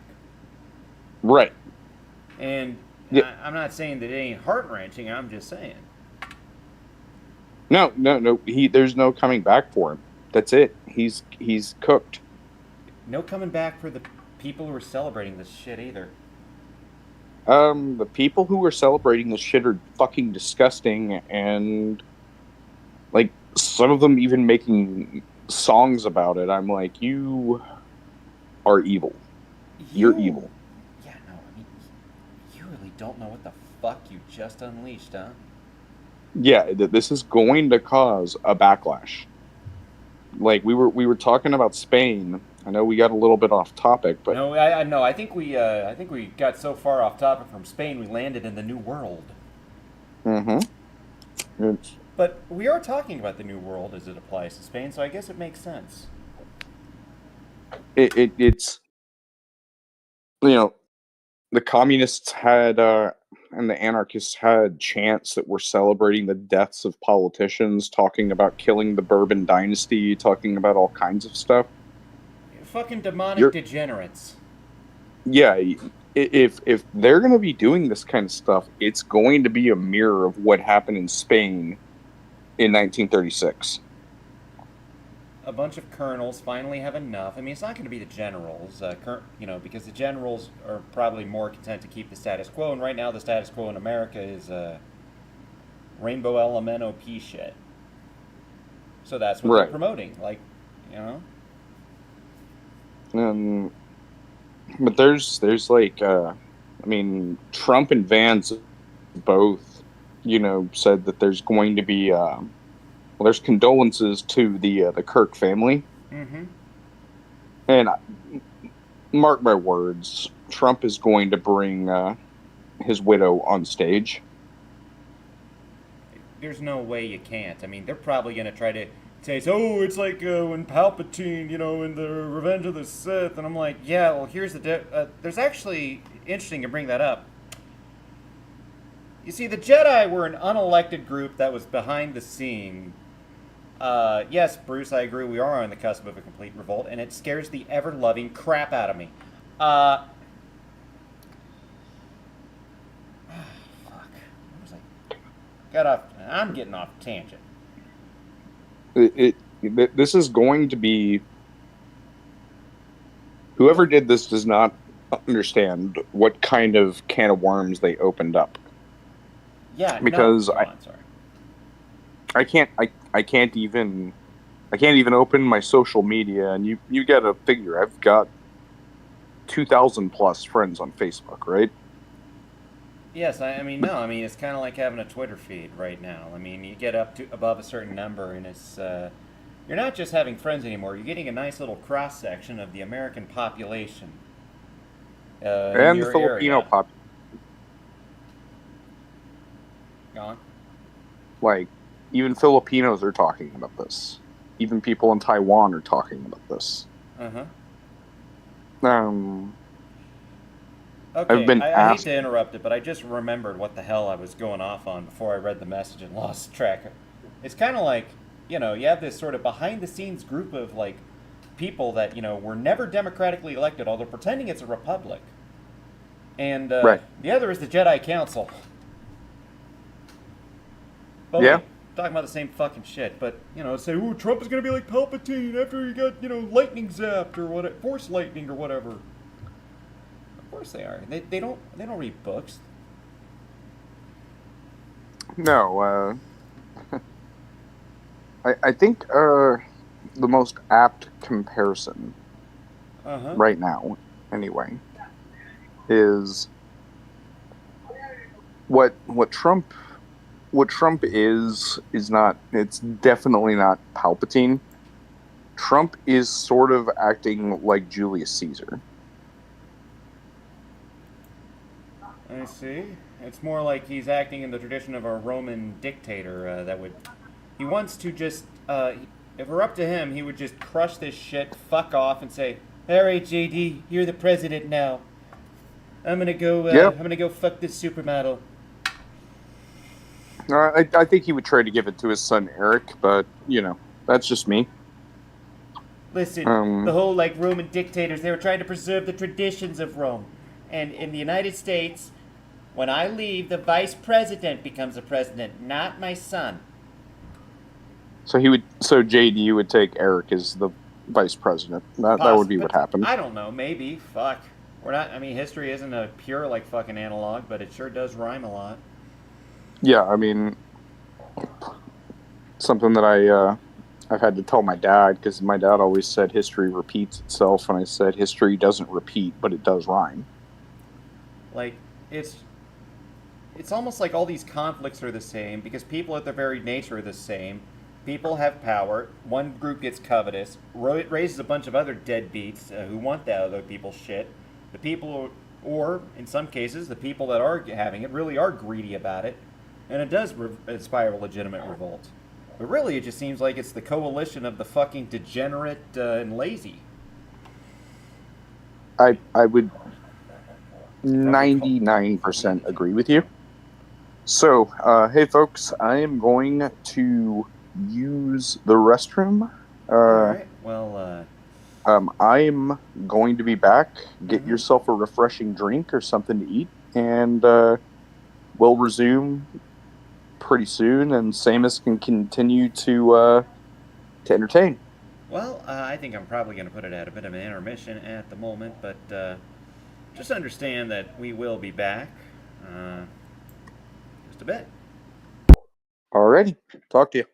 Right. And Yeah. I'm not saying that it ain't heart wrenching. I'm just saying. No, no, no. There's no coming back for him. That's it. He's cooked. No coming back for the people who are celebrating this shit either. The people who are celebrating this shit are fucking disgusting, and like some of them even making songs about it. I'm like, you are evil. You're You. evil. Yeah, no, I mean, you really don't know what the fuck you just unleashed, huh? Yeah, this is going to cause a backlash. Like we were talking about Spain. I know we got a little bit off topic, but No, I no. I think we got so far off topic from Spain, we landed in the New World. hmm it's But we are talking about the New World as it applies to Spain, so I guess it makes sense. it's you know the communists had and the anarchists had chants that were celebrating the deaths of politicians, talking about killing the Bourbon dynasty, talking about all kinds of stuff. Fucking demonic You're degenerates. Yeah, if they're going to be doing this kind of stuff, it's going to be a mirror of what happened in Spain in 1936. A bunch of colonels finally have enough. I mean, it's not going to be the generals, because the generals are probably more content to keep the status quo, and right now the status quo in America is rainbow elemental P shit. So that's what they're Right. promoting. Like, you know, Um, but there's like I mean, Trump and Vance both, said that there's going to be there's condolences to the Kirk family, mm-hmm. and mark my words, Trump is going to bring his widow on stage. There's no way you can't. I mean, they're probably going to try to say, oh, it's like when Palpatine, in the Revenge of the Sith. And I'm like, yeah, well, here's there's actually, interesting to bring that up. You see, the Jedi were an unelected group that was behind the scene. Yes, Bruce, I agree. We are on the cusp of a complete revolt, and it scares the ever-loving crap out of me. Fuck. What was I? Got off. I'm getting off tangent. This is going to be, whoever did this does not understand what kind of can of worms they opened up. Yeah, Because no. Go on, sorry. I can't even open my social media, and you got to figure I've got 2,000 plus friends on Facebook, right? Yes, I mean, no, I mean, it's kind of like having a Twitter feed right now. I mean, you get up to above a certain number, and you're not just having friends anymore. You're getting a nice little cross section of the American population in And the your Filipino area. pop, Go on. like even Filipinos are talking about this. Even people in Taiwan are talking about this. Uh huh. Um, I've Okay, been I hate asked. to interrupt it, but I just remembered what the hell I was going off on before I read the message and lost track. It's kind of like, you have this sort of behind the scenes group of, like, people that, were never democratically elected, although pretending it's a republic. And Right. the other is the Jedi Council. Both Yeah. talking about the same fucking shit, but, say, ooh, Trump is going to be like Palpatine after he got, lightning zapped or what, force lightning or whatever. Of course they are. They don't read books. No. I think the most apt comparison Uh-huh. right now, anyway, is what Trump is not. It's definitely not Palpatine. Trump is sort of acting like Julius Caesar. I see. It's more like he's acting in the tradition of a Roman dictator he wants to just, if it were up to him, he would just crush this shit, fuck off, and say, All right, JD, you're the president now. I'm gonna go. Yep. I'm gonna go fuck this supermodel. I think he would try to give it to his son Eric, but that's just me. Listen, the Um, whole like Roman dictators, they were trying to preserve the traditions of Rome. And in the United States, when I leave, the vice president becomes a president, not my son. so JD would take Eric as the vice president. That would be what happened. I don't know, maybe. Fuck. We're not. I mean, history isn't a pure like fucking analog, but it sure does rhyme a lot. Yeah, I mean, something that I've had to tell my dad, because my dad always said history repeats itself, and I said history doesn't repeat, but it does rhyme. Like it's almost like all these conflicts are the same because people at their very nature are the same. People have power. One group gets covetous, raises a bunch of other deadbeats who want that other people's shit. The people, or in some cases, the people that are having it really are greedy about it, and it does inspire a legitimate revolt. But really, it just seems like it's the coalition of the fucking degenerate and lazy. I would Or the 99% agree with you. So, hey folks, I am going to use the restroom. All right. Well, I'm going to be back. Get Mhm. yourself a refreshing drink or something to eat, and we'll resume pretty soon. And Samus can continue to entertain. well, I think I'm probably going to put it at a bit of an intermission at the moment, but just understand that we will be back. Uh, just a bit. Alrighty, talk to you.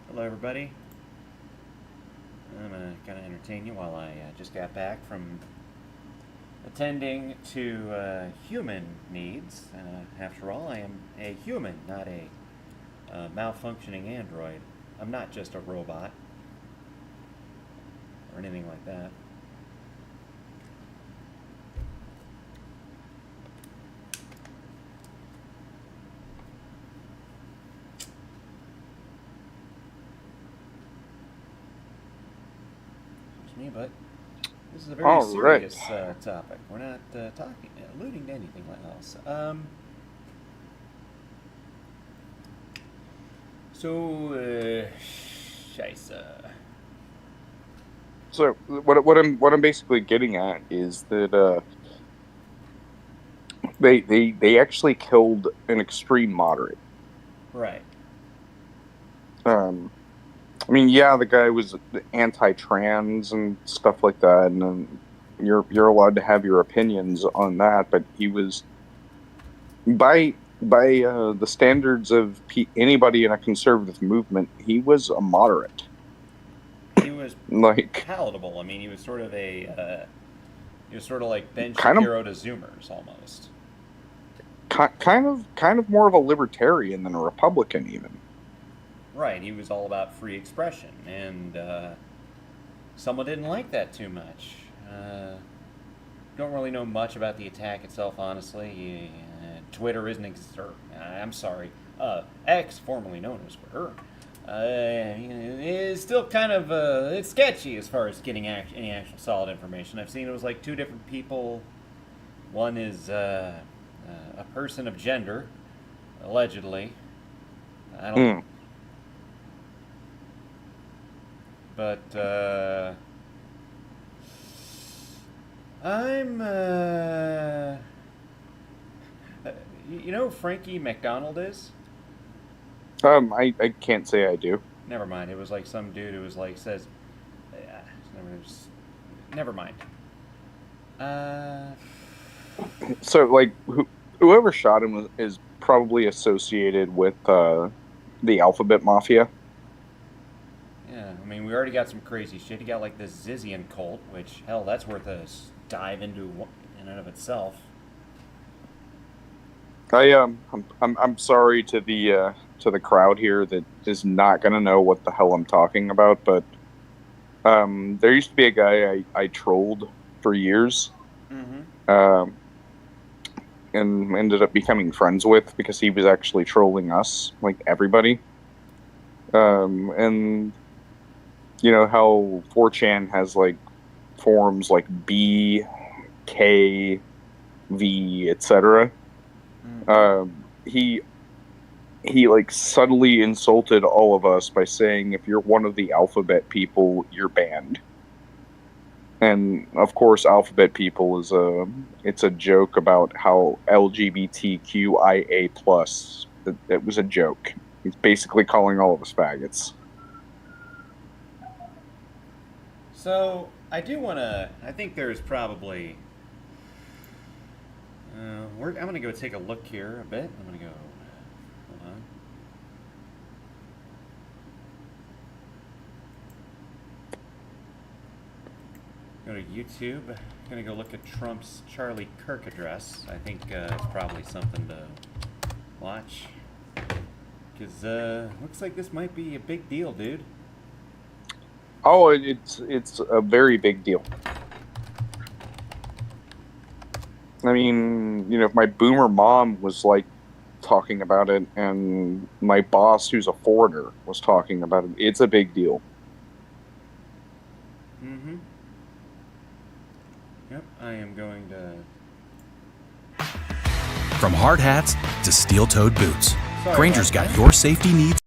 Hello, everybody. I'm going to kind of entertain you while I just got back from attending to human needs. After all, I am a human, not a malfunctioning android. I'm not just a robot or anything like that. Excuse me, but this is a very All right. serious topic. We're not alluding to anything else. Scheisse. So what I'm basically getting at is that they actually killed an extreme moderate. Right. I mean, yeah, the guy was anti-trans and stuff like that, and you're allowed to have your opinions on that, but he was by the standards of anybody in a conservative movement, he was a moderate. He was Like palatable. I mean, he was sort of like Ben kind of Shapiro to Zoomers almost. kind of more of a libertarian than a Republican even. Right. He was all about free expression, and someone didn't like that too much. Don't really know much about the attack itself, honestly. Twitter isn't I'm sorry, X, formerly known as Twitter, is still kind of it's sketchy as far as getting any actual solid information. I've seen it was like two different people. One is a person of gender, allegedly. I don't. But I'm you know who Frankie McDonald is? I can't say I do. Never mind. It was like some dude who was like says. Never mind. So like whoever shot him is probably associated with the Alphabet Mafia. Yeah, I mean, we already got some crazy shit. You got like this Zizian cult, which hell, that's worth a dive into in and of itself. I'm sorry to the crowd here that is not gonna know what the hell I'm talking about, but there used to be a guy I trolled for years, and ended up becoming friends with because he was actually trolling us, like everybody. And you know how 4chan has like forums like B, K, V, etc. He like subtly insulted all of us by saying if you're one of the alphabet people, you're banned. And of course, alphabet people is it's a joke about how LGBTQIA plus. It was a joke. He's basically calling all of us faggots. So I do want to. I think there's probably. I'm gonna go take a look here a bit. I'm gonna go. Hold on. Go to YouTube. I'm gonna go look at Trump's Charlie Kirk address. I think it's probably something to watch. Because looks like this might be a big deal, dude. Oh, it's a very big deal. I mean, you know, if my boomer mom was like talking about it, and my boss, who's a foreigner, was talking about it, it's a big deal. Mm-hmm. Yep, I am going to. From hard hats to steel-toed boots, Sorry Granger's about got that. your safety needs.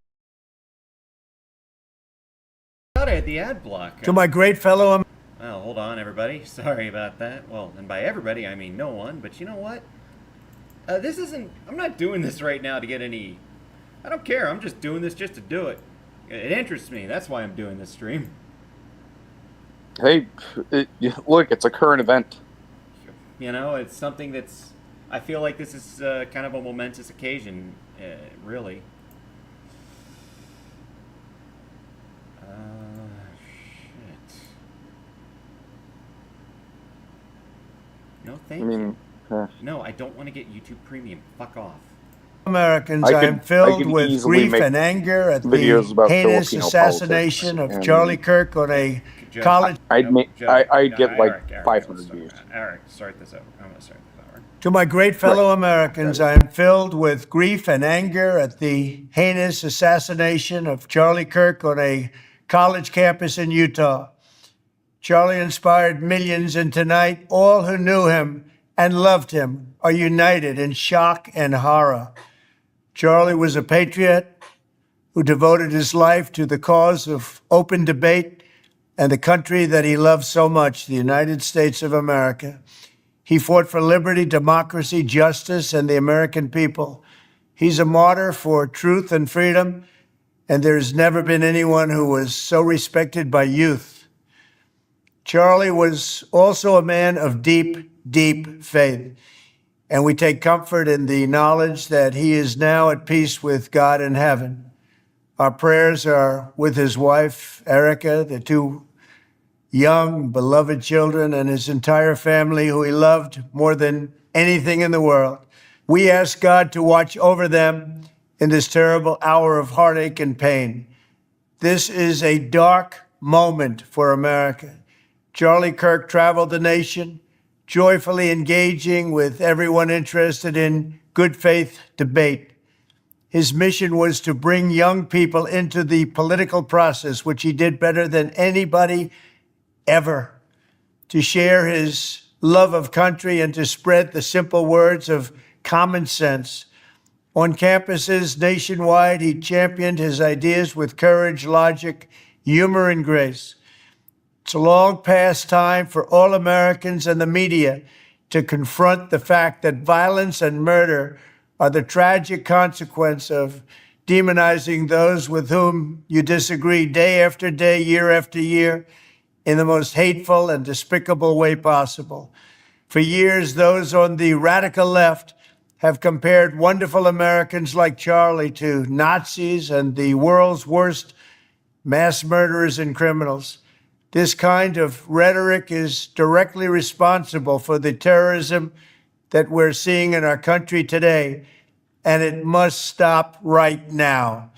I thought I had the ad block. To my great fellow. Well, hold on, everybody. Sorry about that. Well, and by everybody, I mean no one. But you know what? This isn't. I'm not doing this right now to get any. I don't care. I'm just doing this just to do it. It interests me. That's why I'm doing this stream. Hey, look, it's a current event. You know, it's something that's. I feel like this is kind of a momentous occasion, really. Shit. No, thank you. No, I don't want to get YouTube Premium. Fuck off. Americans, I I'm filled could with easily grief make and anger at the videos about heinous Filipino assassination politics, of and Charlie Kirk on a Joe, college. I'd get like Eric, 500 let's views. start. Eric, start this over. I'm gonna start this over. To my great fellow Americans, I am filled with grief and anger at the heinous assassination of Charlie Kirk on a college campus in Utah. Charlie inspired millions, and tonight, all who knew him and loved him are united in shock and horror. Charlie was a patriot who devoted his life to the cause of open debate and the country that he loved so much, the United States of America. He fought for liberty, democracy, justice, and the American people. He's a martyr for truth and freedom, and there's never been anyone who was so respected by youth. Charlie was also a man of deep, deep faith, and we take comfort in the knowledge that he is now at peace with God in heaven. Our prayers are with his wife, Erica, the two young, beloved children, and his entire family, who he loved more than anything in the world. We ask God to watch over them in this terrible hour of heartache and pain. This is a dark moment for America. Charlie Kirk traveled the nation joyfully engaging with everyone interested in good faith debate. His mission was to bring young people into the political process, which he did better than anybody ever, to share his love of country and to spread the simple words of common sense. On campuses nationwide, he championed his ideas with courage, logic, humor, and grace. It's a long past time for all Americans and the media to confront the fact that violence and murder are the tragic consequence of demonizing those with whom you disagree day after day, year after year, in the most hateful and despicable way possible. For years, those on the radical left have compared wonderful Americans like Charlie to Nazis and the world's worst mass murderers and criminals. This kind of rhetoric is directly responsible for the terrorism that we're seeing in our country today, and it must stop right now.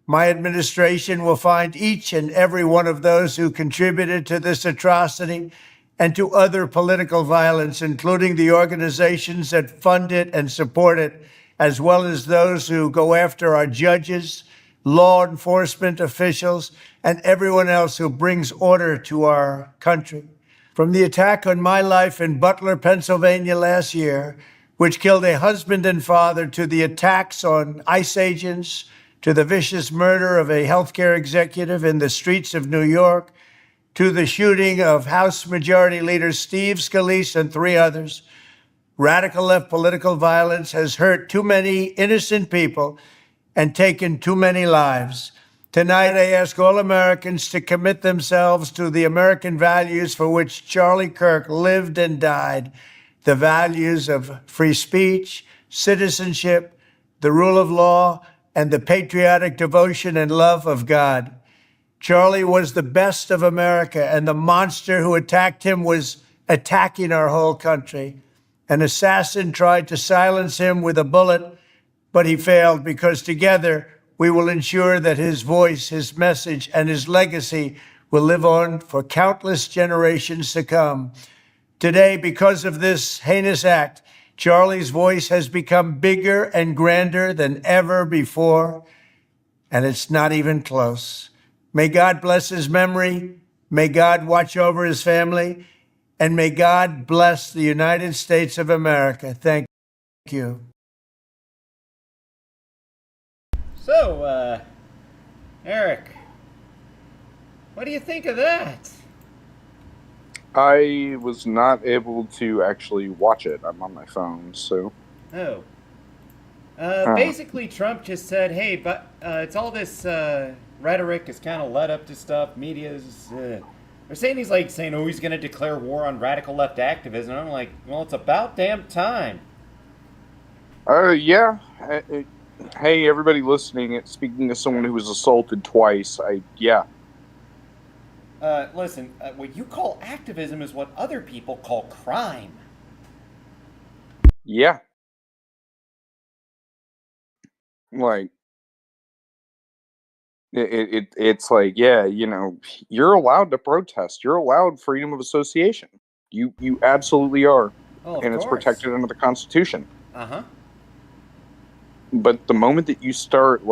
My administration will find each and every one of those who contributed to this atrocity and to other political violence, including the organizations that fund it and support it, as well as those who go after our judges, law enforcement officials, and everyone else who brings order to our country. From the attack on my life in Butler, Pennsylvania last year, which killed a husband and father, to the attacks on ICE agents, to the vicious murder of a healthcare executive in the streets of New York, to the shooting of House Majority Leader Steve Scalise and 3 others, radical left political violence has hurt too many innocent people and taken too many lives. Tonight, I ask all Americans to commit themselves to the American values for which Charlie Kirk lived and died, the values of free speech, citizenship, the rule of law, and the patriotic devotion and love of God. Charlie was the best of America, and the monster who attacked him was attacking our whole country. An assassin tried to silence him with a bullet, but he failed, because together we will ensure that his voice, his message, and his legacy will live on for countless generations to come. Today, because of this heinous act, Charlie's voice has become bigger and grander than ever before, and it's not even close. May God bless his memory, may God watch over his family, and may God bless the United States of America. Thank you. So, Eric, what do you think of that? I was not able to actually watch it. I'm on my phone, so. Oh. Basically, Trump just said, hey, but it's all this rhetoric is kind of led up to stuff. Media's, they're saying he's saying, oh, he's going to declare war on radical left activism. And I'm like, well, it's about damn time. Yeah. Hey, everybody listening, speaking as someone who was assaulted twice, yeah. Listen, what you call activism is what other people call crime. Yeah. It's yeah, you're allowed to protest. You're allowed freedom of association. You absolutely are. Oh, and it's protected under the Constitution. Uh-huh. But the moment that you start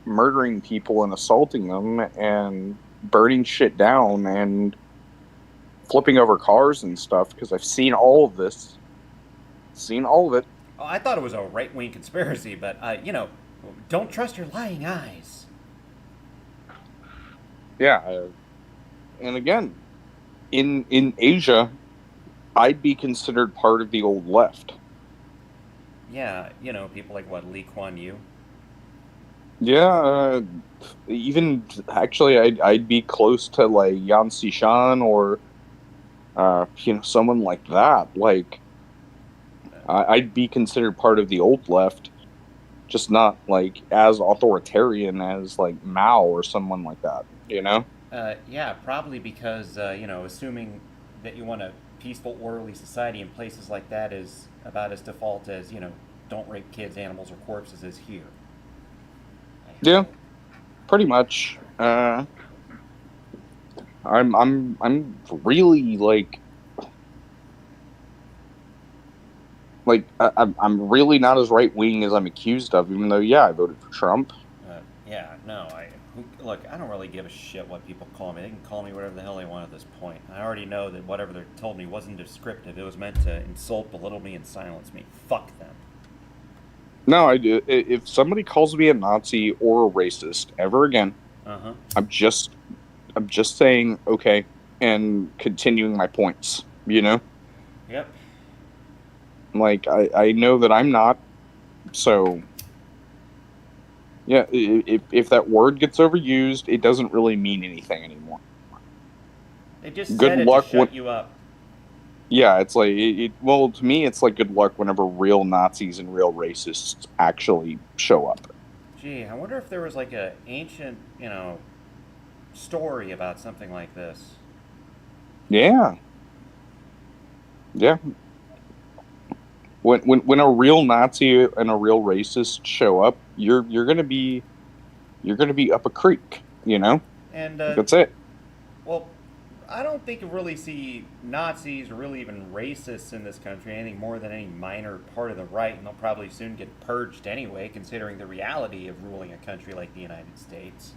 murdering people and assaulting them and burning shit down and flipping over cars and stuff, because I've seen all of this. Seen all of it. Oh, I thought it was a right-wing conspiracy, but, don't trust your lying eyes. Yeah. And again, in Asia, I'd be considered part of the old left. Yeah, people like, Lee Kuan Yew? Yeah, even, actually, I'd be close to, Yan Xishan or, someone like that. I'd be considered part of the old left, just not, as authoritarian as, Mao or someone like that, Yeah, probably because, assuming that you want a peaceful, orderly society in places like that is about as default as, don't rape kids, animals, or corpses is here. Yeah, pretty much. I'm really Like, I'm really not as right-wing as I'm accused of, even though, yeah, I voted for Trump. Yeah, no, look, I don't really give a shit what people call me. They can call me whatever the hell they want at this point. I already know that whatever they told me wasn't descriptive. It was meant to insult, belittle me, and silence me. Fuck them. No, I do. If somebody calls me a Nazi or a racist ever again, Uh-huh. I'm just saying okay and continuing my points. You know, Yep. like I know that I'm not. So yeah, if that word gets overused, it doesn't really mean anything anymore. They just Good said it to luck when. shut you up. Yeah, it's like well, to me, it's like good luck whenever real Nazis and real racists actually show up. Gee, I wonder if there was like a ancient, story about something like this. Yeah, yeah. When a real Nazi and a real racist show up, you're gonna be up a creek. You know, And that's it. well, I don't think you really see Nazis or really even racists in this country anything more than any minor part of the right, and they'll probably soon get purged anyway, considering the reality of ruling a country like the United States.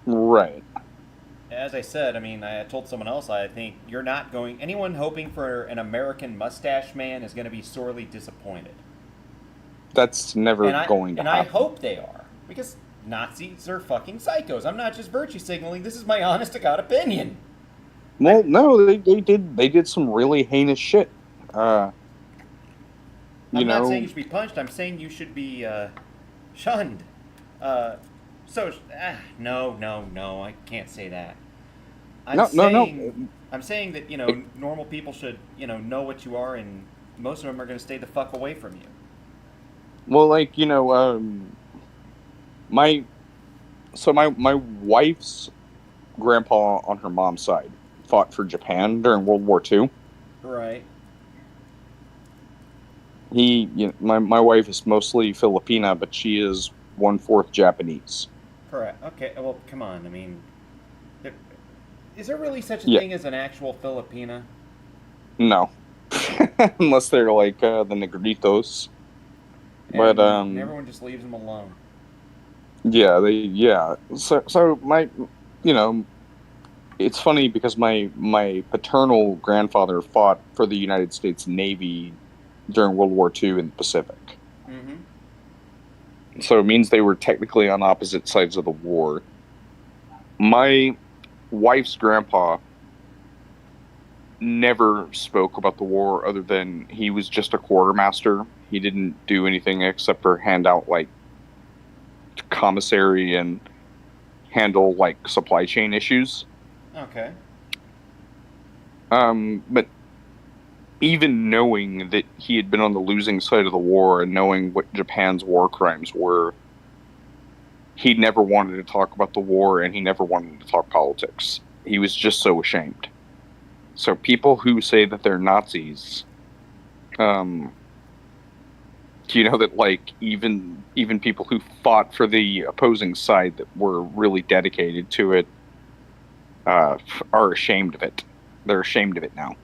Right. As I said, I mean, I told someone else, I think anyone hoping for an American mustache man is going to be sorely disappointed. That's never going to And I happen. hope they are, because Nazis are fucking psychos. I'm not just virtue signaling, this is my honest to God opinion. Well, no, they did some really heinous shit. You I'm not saying know, you should be punched, I'm saying you should be shunned. Uh, no, I can't say that. I'm no. saying I'm saying that normal people should know what you are, and most of them are going to stay the fuck away from you. Well, like my my wife's grandpa on her mom's side fought for Japan during World War II. Right. My wife is mostly Filipina, but she is 1/4 Japanese. Correct. Okay. Well, come on. I mean, is there really such a Yeah, thing as an actual Filipina? no, unless they're like the Negritos. But And everyone just leaves them alone. yeah. So my you know it's funny because my paternal grandfather fought for the United States Navy during World War II in the Pacific. Mm-hmm. So it means they were technically on opposite sides of the war. My wife's grandpa never spoke about the war other than he was just a quartermaster. He didn't do anything except for hand out like commissary and handle like supply chain issues. Okay. But even knowing that he had been on the losing side of the war and knowing what Japan's war crimes were, he never wanted to talk about the war and he never wanted to talk politics. He was just so ashamed. So people who say that they're Nazis, do you know that like even people who fought for the opposing side that were really dedicated to it are ashamed of it. They're ashamed of it now.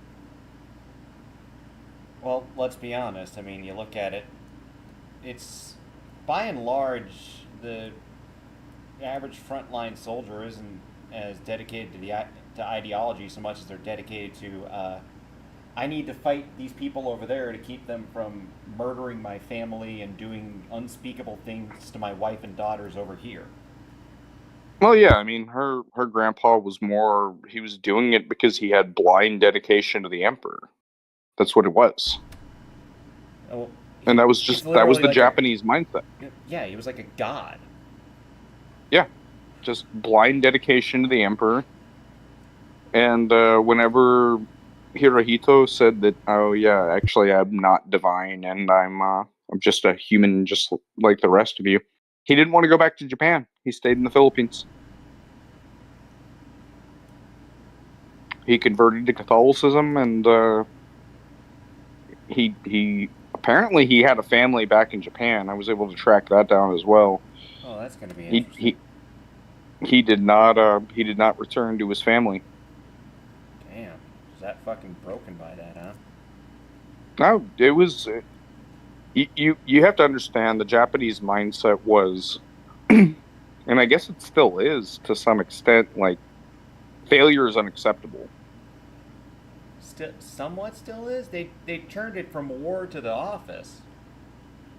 Well, let's be honest. I mean, you look at it. It's by and large the average frontline soldier isn't as dedicated to ideology so much as they're dedicated to. I need to fight these people over there to keep them from murdering my family and doing unspeakable things to my wife and daughters over here. Well, yeah, I mean, her grandpa was more. He was doing it because he had blind dedication to the emperor. That's what it was, Oh, and he's that was literally the like a Japanese mindset. yeah. He was like a god. Yeah, just blind dedication to the emperor. And whenever Hirohito said that, oh yeah, actually I'm not divine and I'm just a human, just like the rest of you. He didn't want to go back to Japan. He stayed in the Philippines. He converted to Catholicism, and he apparently he had a family back in Japan. I was able to track that down as well. Oh, that's going to be He interesting. he he did not return to his family. Damn, is that fucking broken by that, huh? No, it was. You have to understand the Japanese mindset was, and I guess it still is to some extent, like failure is unacceptable. Somewhat still is. They turned it from war to The Office.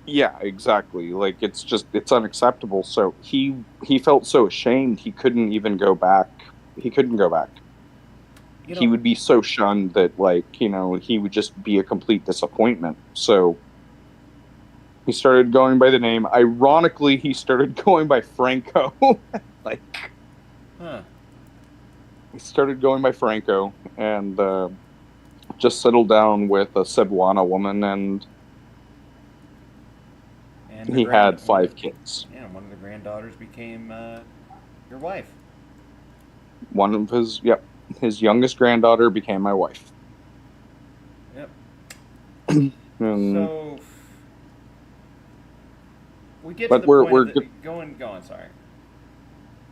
Yeah, exactly. Like it's unacceptable. So he felt so ashamed he couldn't even go back. He couldn't go back. You He know, would be so shunned that he would just be a complete disappointment. So he started going by the name. Ironically, he started going by Franco. like huh? he started going by Franco and just settled down with a Cebuana woman, and And the he had 5 kids. one of the granddaughters became your wife. One of his youngest granddaughter became my wife. Yep. And, So we get to but the point we're of the going. Sorry.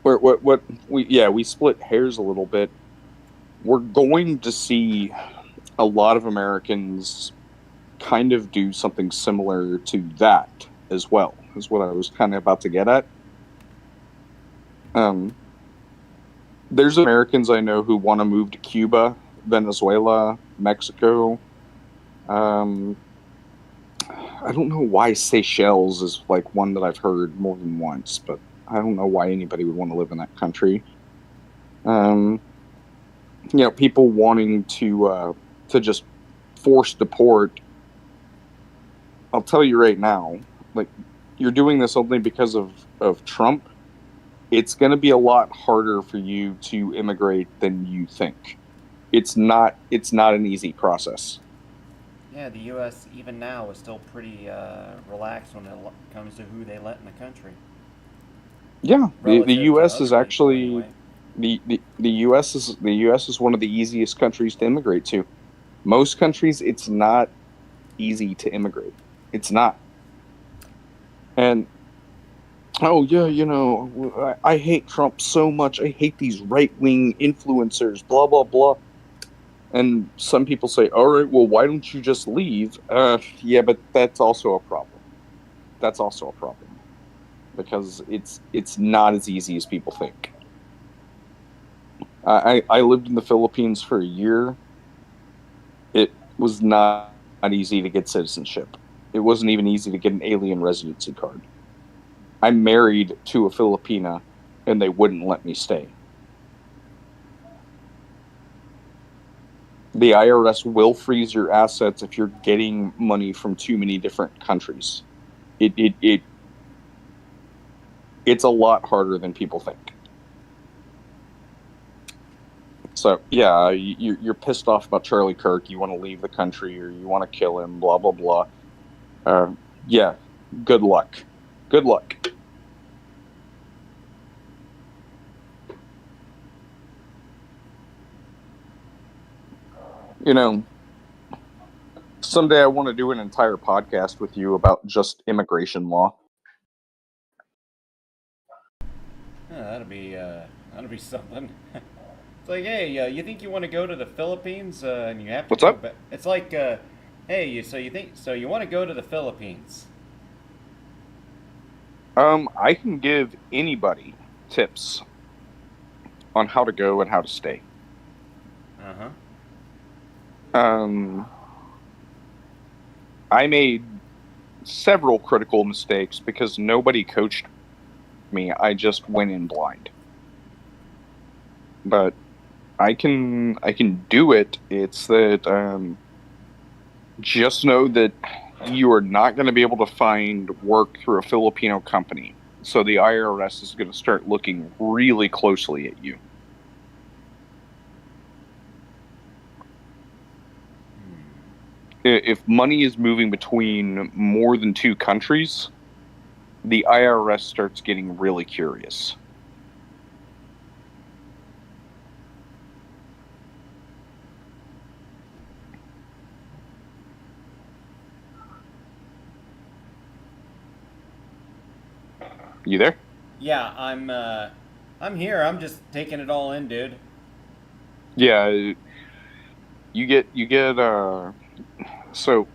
what we split hairs a little bit. We're going to see a lot of Americans kind of do something similar to that as well, is what I was kind of about to get at. There's Americans I know who want to move to Cuba, Venezuela, Mexico. Um, I don't know why Seychelles is like one that I've heard more than once, but I don't know why anybody would want to live in that country. People wanting to just force deport. I'll tell you right now, like you're doing this only because of Trump. It's going to be a lot harder for you to immigrate than you think. It's not an easy process. Yeah, the U.S. even now is still pretty relaxed when it comes to who they let in the country. Yeah, the Relative to U.S. other is people, actually anyway. the U.S. is one of the easiest countries to immigrate to. Most countries, it's not easy to immigrate. It's not. And oh yeah, I hate Trump so much. I hate these right wing influencers. Blah blah blah. And some people say, all right, well, why don't you just leave? Yeah, but that's also a problem. That's also a problem because it's not as easy as people think. I lived in the Philippines for a year. It was not easy to get citizenship. It wasn't even easy to get an alien residency card. I'm married to a Filipina, and they wouldn't let me stay. The IRS will freeze your assets if you're getting money from too many different countries. It's a lot harder than people think. So yeah, you're pissed off about Charlie Kirk. You want to leave the country or you want to kill him. Blah blah blah. Uh, yeah, good luck. Good luck. You know, someday I want to do an entire podcast with you about just immigration law. Yeah, that'll be something. It's like, hey, you think you want to go to the Philippines and you have to What's go up? back? It's like, hey, you want to go to the Philippines? I can give anybody tips on how to go and how to stay. Uh huh. Um, I made several critical mistakes because nobody coached me. I just went in blind. But I can do it. It's that just know that you are not going to be able to find work through a Filipino company. So the IRS is going to start looking really closely at you. If money is moving between more than two countries, the IRS starts getting really curious. You there? Yeah, I'm here. I'm just taking it all in, dude. Yeah, you get so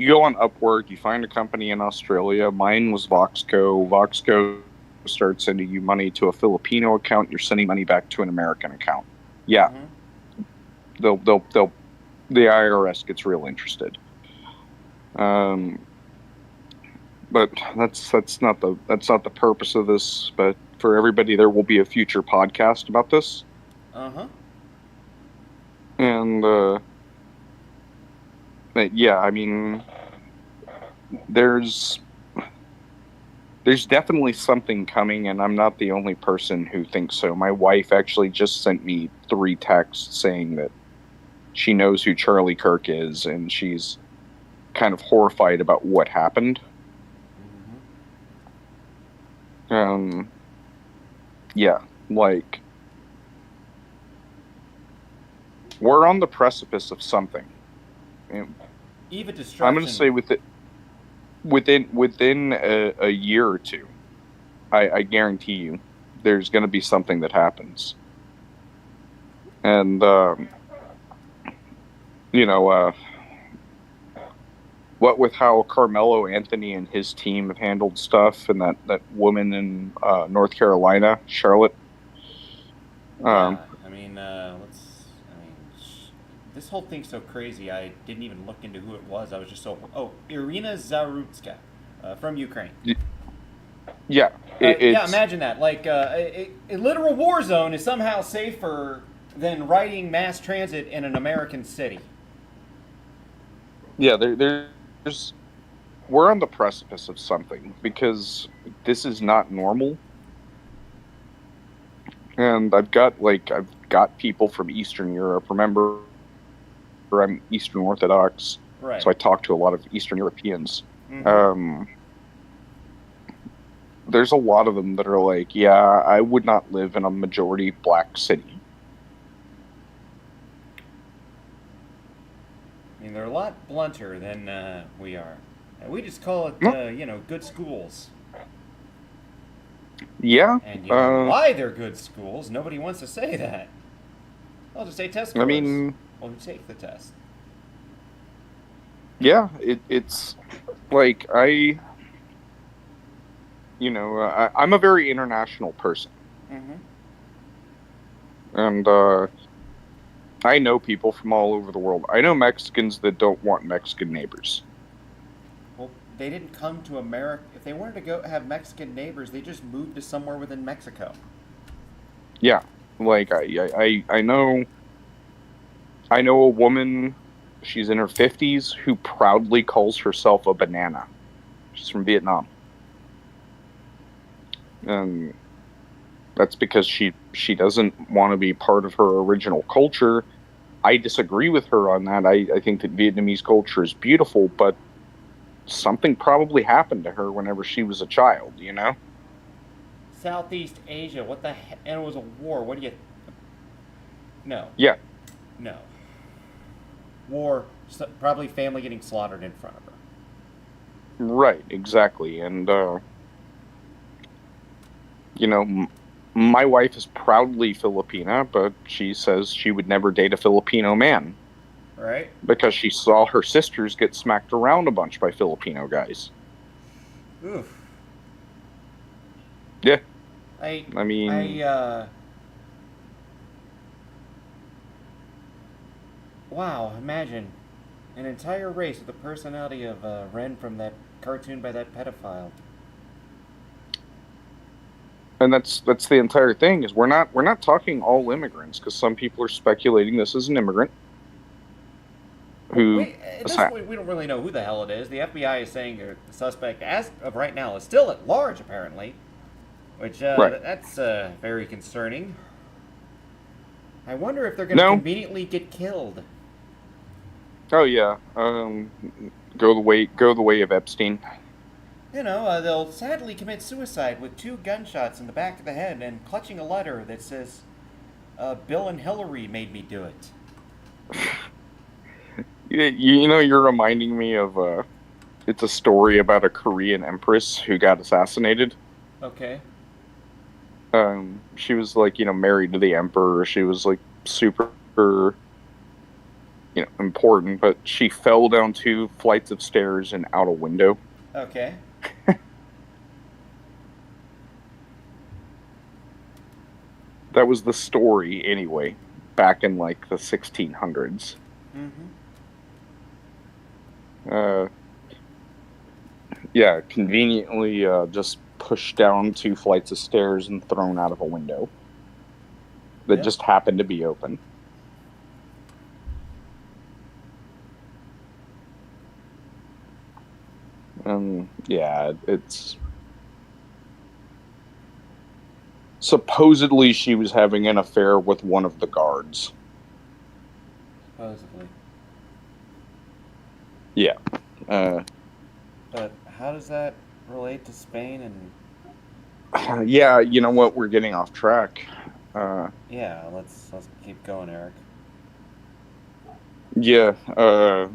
you go on Upwork, you find a company in Australia. Mine was Voxco. Voxco starts sending you money to a Filipino account. You're sending money back to an American account. Yeah, they'll the IRS gets real interested. But that's not the purpose of this. But for everybody, there will be a future podcast about this. And but yeah, I mean, there's definitely something coming, and I'm not the only person who thinks so. My wife actually just sent me 3 texts saying that she knows who Charlie Kirk is, and she's kind of horrified about what happened. Yeah, like, we're on the precipice of something. Even destruction. I'm going to say within a year or two, I guarantee you, there's going to be something that happens. And what with how Carmelo Anthony and his team have handled stuff, and that woman in North Carolina, Charlotte. This whole thing's so crazy. I didn't even look into who it was. I was just Irina Zarutska from Ukraine. Yeah. Imagine that. Like a literal war zone is somehow safer than riding mass transit in an American city. Yeah, we're on the precipice of something, because this is not normal. And I've got people from Eastern Europe. Remember, I'm Eastern Orthodox, right? So I talk to a lot of Eastern Europeans. There's a lot of them that are like, yeah, I would not live in a majority black city. I mean, they're a lot blunter than we are. We just call it, good schools. Yeah. And why they're good schools, nobody wants to say that. I'll just say test scores. I mean, well, who take the test? Yeah, it's like I'm a very international person. And I know people from all over the world. I know Mexicans that don't want Mexican neighbors. Well, they didn't come to America. If they wanted to go have Mexican neighbors, they just moved to somewhere within Mexico. Yeah, like I know a woman, she's in her 50s, who proudly calls herself a banana. She's from Vietnam. And that's because she doesn't want to be part of her original culture. I disagree with her on that. I think that Vietnamese culture is beautiful, but something probably happened to her whenever she was a child, you know? Southeast Asia, what the heck? And it was a war. What do you... No. Yeah. No. War, probably family getting slaughtered in front of her. Right, exactly. And, my wife is proudly Filipina, but she says she would never date a Filipino man. Right. Because she saw her sisters get smacked around a bunch by Filipino guys. Oof. Yeah. Wow, imagine an entire race with the personality of Ren from that cartoon by that pedophile. And that's the entire thing, is we're not talking all immigrants, because some people are speculating this is an immigrant who... At this point, we don't really know who the hell it is. The FBI is saying the suspect, as of right now, is still at large, apparently. Which, right. That's very concerning. I wonder if they're going to conveniently get killed. Oh, yeah. Go the way of Epstein. They'll sadly commit suicide with 2 gunshots in the back of the head and clutching a letter that says, Bill and Hillary made me do it. You're reminding me of, it's a story about a Korean empress who got assassinated. Okay. She was, married to the emperor. She was, super important, but she fell down 2 flights of stairs and out a window. Okay. That was the story anyway, back in like the 1600s. Yeah, conveniently just pushed down 2 flights of stairs and thrown out of a window that just happened to be open. Yeah, it's supposedly she was having an affair with one of the guards. Supposedly. Yeah. But how does that relate to Spain and... Yeah, you know what? We're getting off track. Yeah, let's keep going, Eric. Yeah,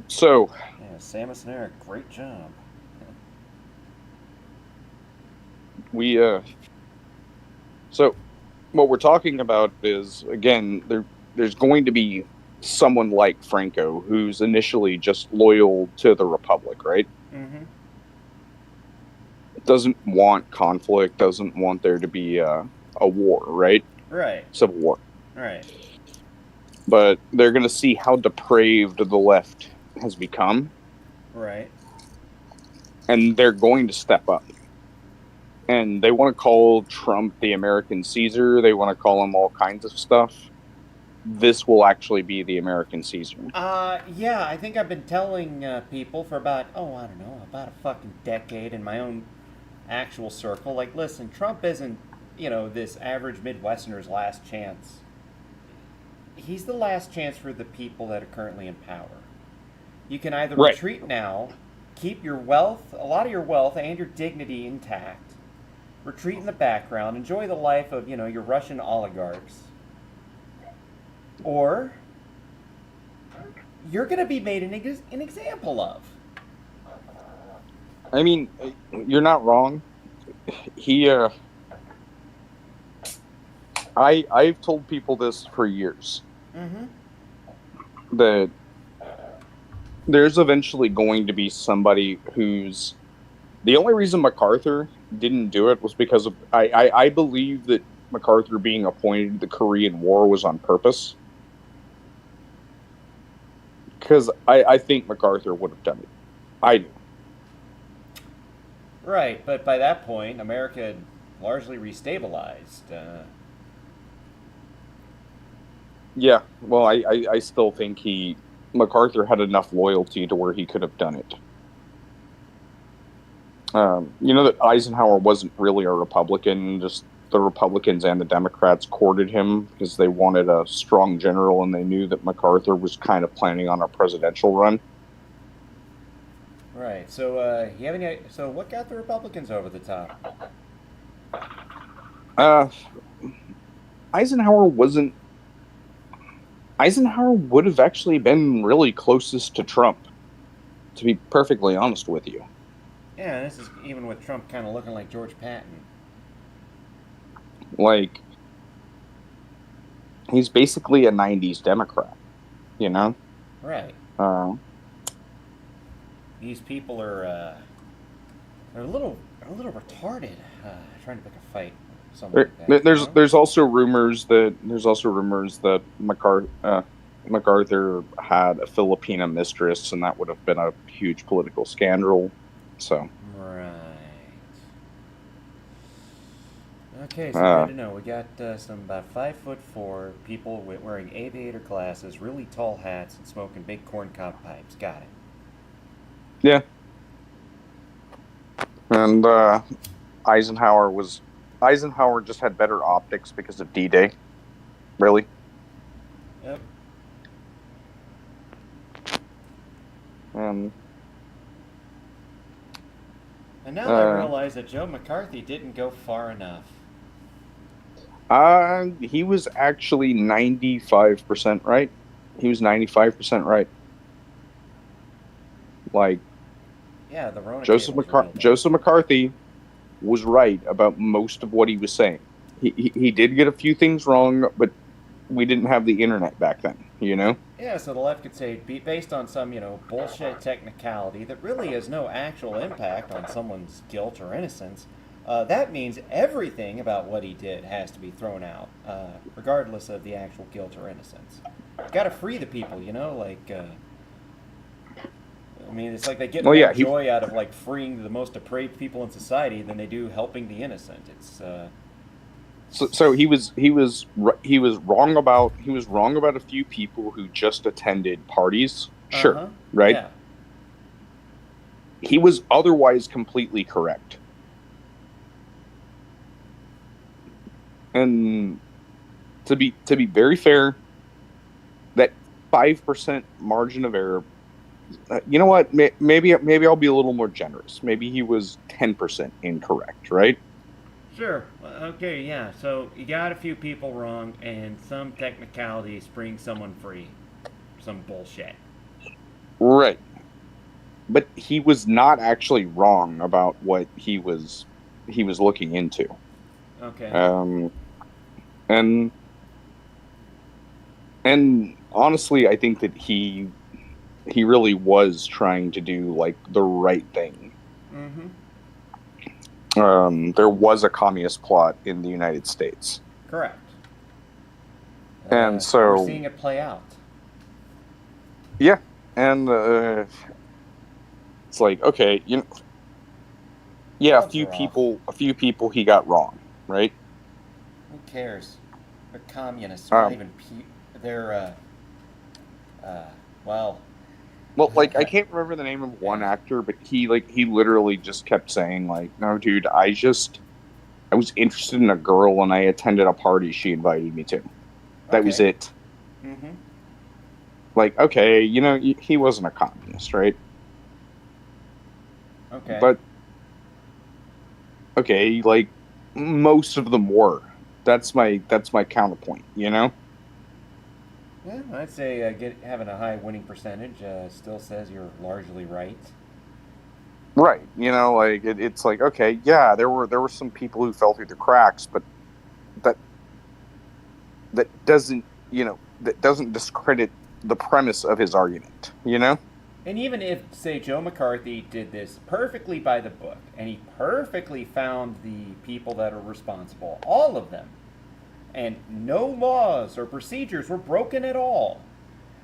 so... Yeah, Samus and Eric, great job. So, what we're talking about is, again, there's going to be someone like Franco who's initially just loyal to the Republic, right? Mm-hmm. Doesn't want conflict, doesn't want there to be a war, right? Right. Civil war. Right. But they're going to see how depraved the left has become. Right. And they're going to step up. And they want to call Trump the American Caesar. They want to call him all kinds of stuff. This will actually be the American Caesar. Yeah, I think I've been telling people for about, about a fucking decade in my own actual circle. Like, listen, Trump isn't, this average Midwesterner's last chance. He's the last chance for the people that are currently in power. You can either retreat now, keep your wealth, a lot of your wealth and your dignity intact, retreat in the background, enjoy the life of, your Russian oligarchs. Or you're going to be made an example of. I mean, you're not wrong. I've told people this for years. Mm-hmm. That there's eventually going to be somebody who's... The only reason MacArthur didn't do it was because of... I believe that MacArthur being appointed to the Korean War was on purpose. Because I think MacArthur would have done it. I do. Right, but by that point, America had largely restabilized. Yeah, well, I still think MacArthur had enough loyalty to where he could have done it. That Eisenhower wasn't really a Republican, just the Republicans and the Democrats courted him because they wanted a strong general and they knew that MacArthur was kind of planning on a presidential run. Right, so so what got the Republicans over the top? Eisenhower would have actually been really closest to Trump, to be perfectly honest with you. Yeah, this is even with Trump kind of looking like George Patton. Like, he's basically a 90s Democrat, Right. These people are they're a little retarded. Trying to pick a fight. Like that, there's also rumors that MacArthur had a Filipina mistress, and that would have been a huge political scandal. So. Right. Okay, so good to know. We got some about 5'4" people wearing aviator glasses, really tall hats, and smoking big corncob pipes. Got it. Yeah. And Eisenhower just had better optics because of D-Day. Really? Yep. And now I realize that Joe McCarthy didn't go far enough. He was actually 95% right. He was 95% right. Like, yeah, the Rona Joseph McCarthy was right about most of what he was saying. He did get a few things wrong, but we didn't have the internet back then, you know? Yeah, so the left could say, based on some, bullshit technicality that really has no actual impact on someone's guilt or innocence, that means everything about what he did has to be thrown out, regardless of the actual guilt or innocence. Gotta free the people, I mean, it's like they get more joy out of, freeing the most depraved people in society than they do helping the innocent. It's, So he was wrong about a few people who just attended parties. Sure, right? Yeah. He was otherwise completely correct. And to be very fair, that 5% margin of error, you know what? Maybe I'll be a little more generous. Maybe he was 10% incorrect, right? Sure. Okay, yeah. So you got a few people wrong, and some technicalities bring someone free. Some bullshit. Right. But he was not actually wrong about what he was looking into. Okay. And honestly, I think that he really was trying to do the right thing. Mm-hmm. There was a communist plot in the United States. Correct. And so we're seeing it play out. Yeah, and it's like, okay, a few people he got wrong, right? Who cares? They're communists. They're not even they're well, I can't remember the name of one actor, but he literally just kept saying no, dude, I was interested in a girl and I attended a party she invited me to. That was it. Mm-hmm. Okay, he wasn't a communist, right? Okay. But okay, most of them were. That's my counterpoint, Yeah, I'd say having a high winning percentage still says you're largely right. Right. It's okay, yeah, there were some people who fell through the cracks, but that doesn't discredit the premise of his argument, And even if, say, Joe McCarthy did this perfectly by the book, and he perfectly found the people that are responsible, all of them, and no laws or procedures were broken at all,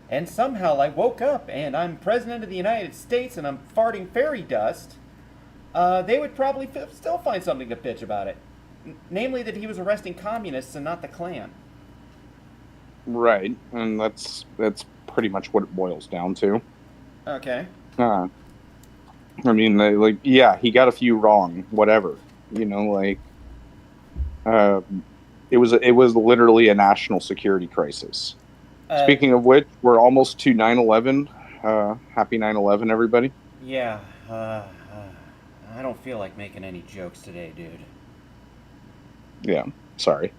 and somehow I woke up and I'm president of the United States and I'm farting fairy dust, they would probably still find something to bitch about it. Namely that he was arresting communists and not the Klan. Right, and that's pretty much what it boils down to. Okay. I mean, yeah, he got a few wrong, whatever. It was literally a national security crisis. Speaking of which, we're almost to 9/11. Happy 9/11, everybody. Yeah. I don't feel like making any jokes today, dude. Yeah. Sorry.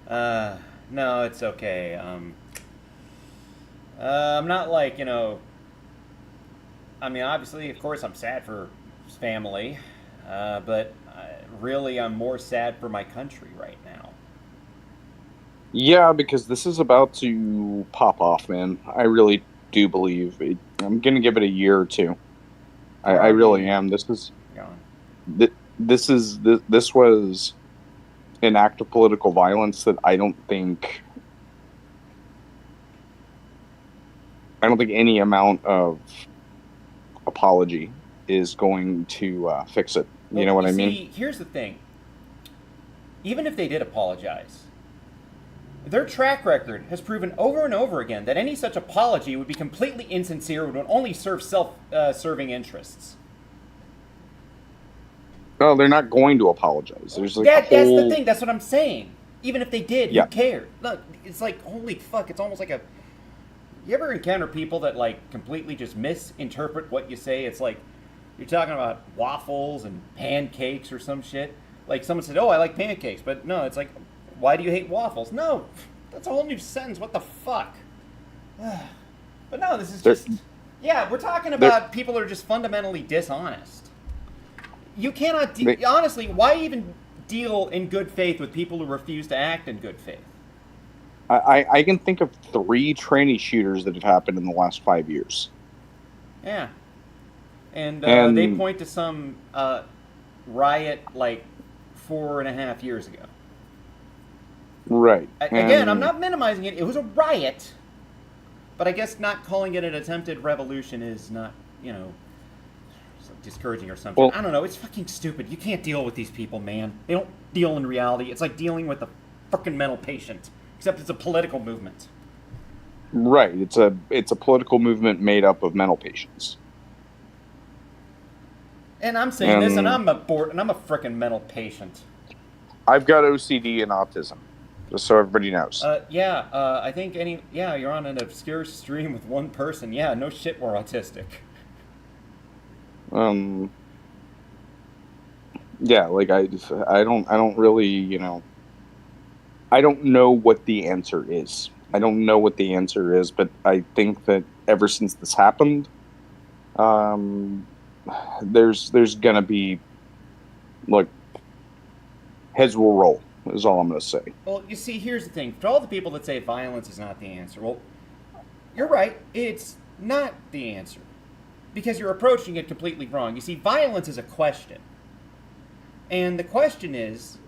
No, it's okay. I'm not I mean, obviously, of course, I'm sad for his family, but really, I'm more sad for my country right now. Yeah, because this is about to pop off, man. I really do believe it. I'm going to give it a year or two. I really am. This was an act of political violence that I don't think any amount of apology is going to fix it. You know what I mean? See, here's the thing. Even if they did apologize, their track record has proven over and over again that any such apology would be completely insincere and would only serve self-serving interests. No, they're not going to apologize. There's that's the thing. That's what I'm saying. Even if they did, who cared? Look, it's holy fuck. It's almost like a... You ever encounter people that completely just misinterpret what you say? It's like you're talking about waffles and pancakes or some shit. Someone said, "Oh, I like pancakes," but no, it's why do you hate waffles? No, that's a whole new sentence. What the fuck? But no, this is just... Yeah, we're talking about people that are just fundamentally dishonest. You cannot... honestly, why even deal in good faith with people who refuse to act in good faith? I can think of 3 tranny shooters that have happened in the last 5 years. Yeah. And they And point to some riot like 4.5 years ago. right. Again, I'm And not minimizing it. It was a riot. But I guess not calling it an attempted revolution is not, discouraging or something. well, I don't know. It's fucking stupid. You can't deal with these people, man. They don't deal in reality. It's like dealing with a fucking mental patient. Except it's a political movement. right. It's a political movement made up of mental patients. And I'm saying this, and And I'm a frickin' mental patient. I've got OCD and autism, just so everybody knows. I think you're on an obscure stream with one person. Yeah, no shit, we're autistic. Yeah, like I don't really, I don't know what the answer is. I don't know what the answer is, but I think that ever since this happened, there's gonna be, like, heads will roll, is all I'm gonna say. Well, you see, here's the thing. For all the people that say violence is not the answer, well, you're right. It's not the answer. Because you're approaching it completely wrong. You see, violence is a question. And the question is,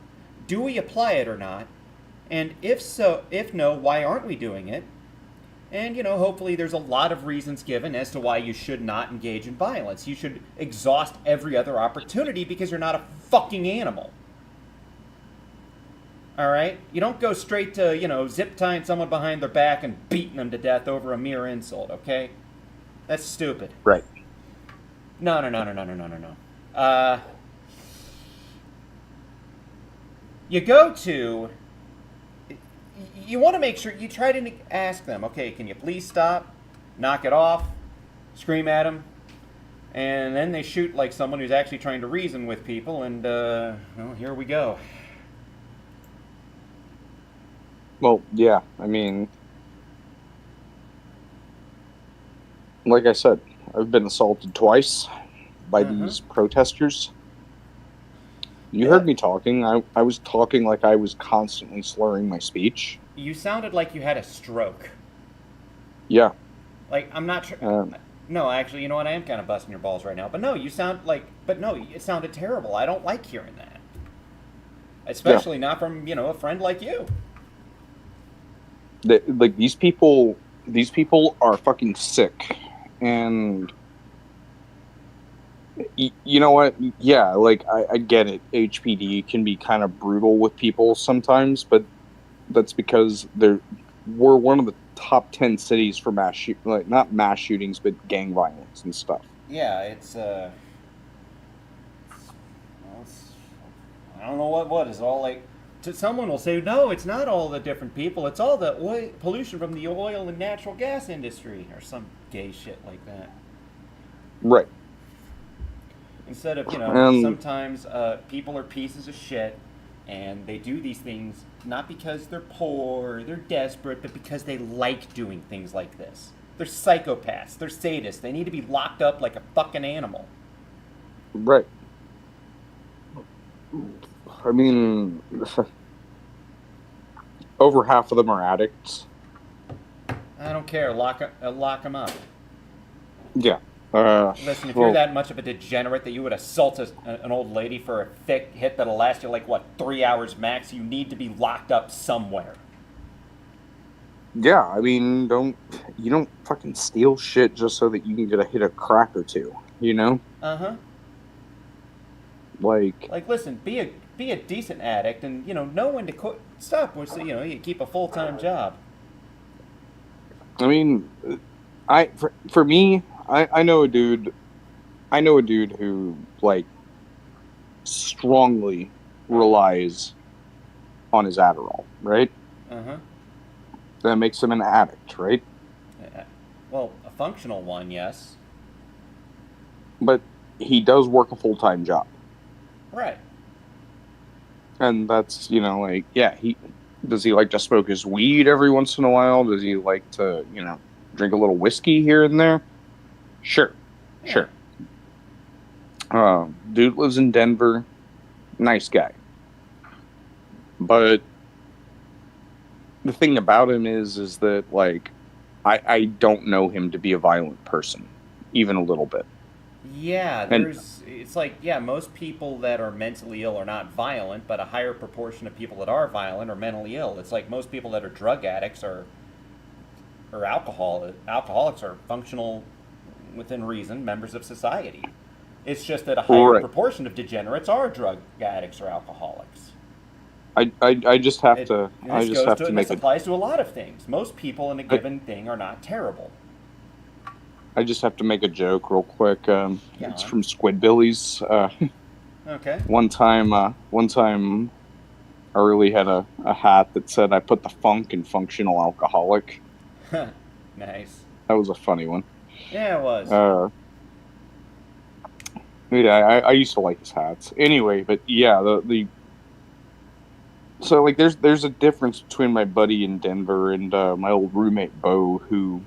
do we apply it or not? And if no, why aren't we doing it? And, hopefully there's a lot of reasons given as to why you should not engage in violence. You should exhaust every other opportunity because you're not a fucking animal. Alright? You don't go straight to, zip tying someone behind their back and beating them to death over a mere insult, okay? That's stupid. Right. No. You want to make sure, you try to ask them, okay, can you please stop, knock it off, scream at them, and then they shoot like someone who's actually trying to reason with people, and, here we go. Well, yeah, I mean, like I said, I've been assaulted twice by these protesters. You heard me talking. I was talking like I was constantly slurring my speech. You sounded like you had a stroke. Yeah. Like, I'm not sure. No, actually, you know what? I am kind of busting your balls right now. But no, it sounded terrible. I don't like hearing that. Especially not from, a friend like you. Like, these people are fucking sick. And you know what? Yeah, like, I get it. HPD can be kind of brutal with people sometimes, but that's because we're one of the top 10 cities for not mass shootings, but gang violence and stuff. Yeah, I don't know what is all like. Someone will say, no, it's not all the different people. It's all the pollution from the oil and natural gas industry, or some gay shit like that. Right. Instead of, sometimes people are pieces of shit, and they do these things not because they're poor or they're desperate, but because they like doing things like this. They're psychopaths. They're sadists. They need to be locked up like a fucking animal. Right. I mean, over half of them are addicts. I don't care. Lock them up. Yeah. Listen, if you're that much of a degenerate that you would assault an old lady for a thick hit that'll last you 3 hours max, you need to be locked up somewhere. Yeah, I mean, you don't fucking steal shit just so that you can get a hit of crack or two, you know? Uh-huh. Like, listen, be a decent addict and, know when to stop, so, you keep a full-time job. I mean, for me, I know a dude who, strongly relies on his Adderall, right? Uh-huh. That makes him an addict, right? Well, a functional one, yes. But he does work a full-time job. Right. And that's, does he like to smoke his weed every once in a while? Does he like to, drink a little whiskey here and there? Sure. Yeah. Sure. Dude lives in Denver. Nice guy. But the thing about him is that, like, I don't know him to be a violent person, even a little bit. Yeah, And it's like, yeah, most people that are mentally ill are not violent, but a higher proportion of people that are violent are mentally ill. It's like most people that are drug addicts or alcoholics are functional within reason members of society. It's just that a higher right, proportion of degenerates are drug addicts or alcoholics. I just have It, to and this make it. applies to a lot of things. Most people in a I, given thing are not terrible. I just have to make a joke real quick. Yeah. It's from Squidbillies. Okay. One time, I really had a hat that said I put the funk in functional alcoholic. Nice. That was a funny one. Yeah, it was. Yeah, I used to like his hats. Anyway, but yeah, the so like there's a difference between my buddy in Denver and my old roommate Bo, who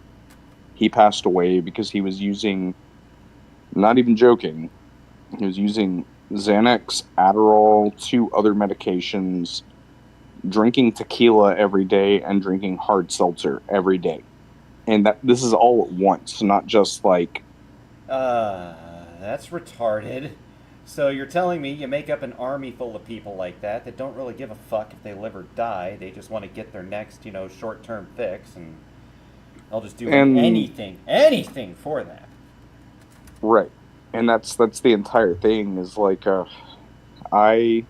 he passed away because he was using, not even joking, he was using Xanax, Adderall, two other medications, drinking tequila every day, and drinking hard seltzer every day. And that this is all at once, not just like, That's retarded. So you're telling me you make up an army full of people like that don't really give a fuck if they live or die. They just want to get their next, short-term fix, and they'll just do and anything for that. right. And that's the entire thing is like I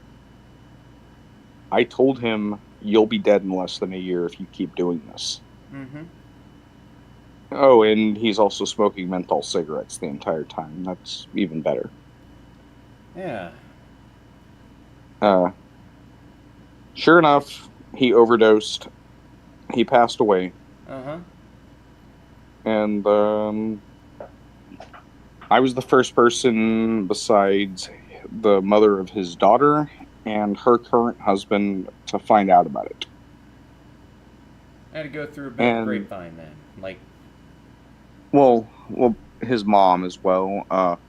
I told him you'll be dead in less than a year if you keep doing this. Mm-hmm. Oh, and he's also smoking menthol cigarettes the entire time. That's even better. Yeah. Sure enough, he overdosed. He passed away. Uh-huh. And I was the first person besides the mother of his daughter and her current husband to find out about it. I had to go through a bit of And grapevine then. Like, well, his mom as well.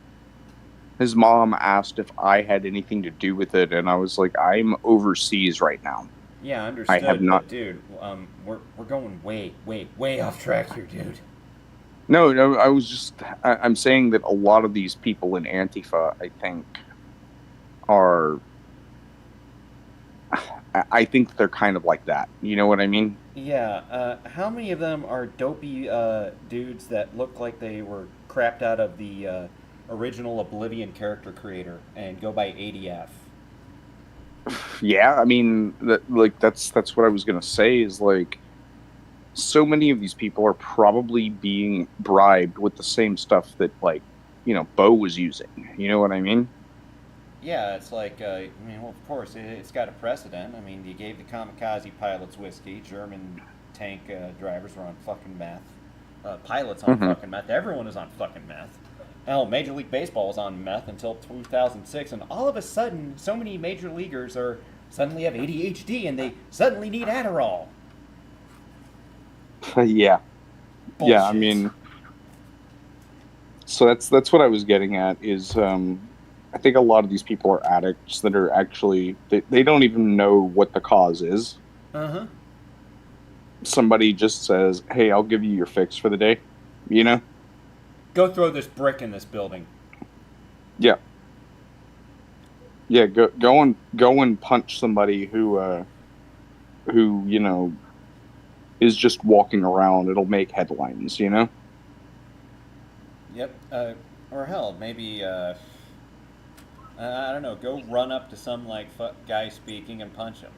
His mom asked if I had anything to do with it, and I was like, I'm overseas right now. yeah, I have understood, not. but dude, we're going way off track here, dude. No, no, I was just. I'm saying that a lot of these people in Antifa, I think, are. I think they're kind of like that. You know what I mean? Yeah, how many of them are dopey dudes that look like they were crapped out of the original Oblivion character creator and go by ADF? Yeah, I mean, that's what I was gonna say. Is like, so many of these people are probably being bribed with the same stuff that, like, Bo was using. You know what I mean? Yeah, it's like, well, of course, it's got a precedent. I mean, you gave the kamikaze pilots whiskey. German tank drivers were on fucking meth. Pilots on Mm-hmm. fucking meth. Everyone is on fucking meth. Hell, Major League Baseball was on meth until 2006, and all of a sudden, so many major leaguers suddenly have ADHD, and they suddenly need Adderall. Yeah, Bullshit. yeah. I mean, so that's what I was getting at. Is I think a lot of these people are addicts that are actually they don't even know what the cause is. Uh-huh. Somebody just says, "Hey, I'll give you your fix for the day," you know? Go throw this brick in this building. Yeah, yeah. Go and punch somebody who is just walking around. It'll make headlines, you know? Yep. Or hell, maybe, I don't know, go run up to some, like, guy speaking and punch him.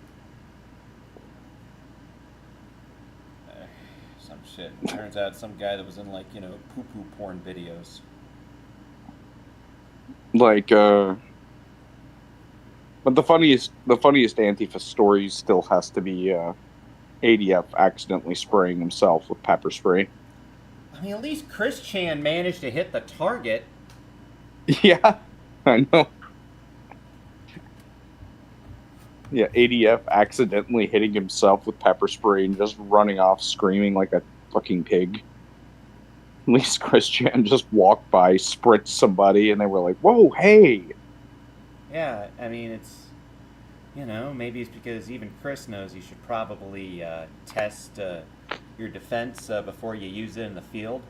Some shit. It turns out some guy that was in, like, poo-poo porn videos. Like, but the funniest Antifa story still has to be ADF accidentally spraying himself with pepper spray. I mean, at least Chris Chan managed to hit the target. Yeah, I know. Yeah, ADF accidentally hitting himself with pepper spray and just running off screaming like a fucking pig. At least Chris Chan just walked by, spritzed somebody, and they were like, "Whoa, hey!" Yeah, I mean, You know, maybe it's because even Chris knows you should probably test your defense before you use it in the field.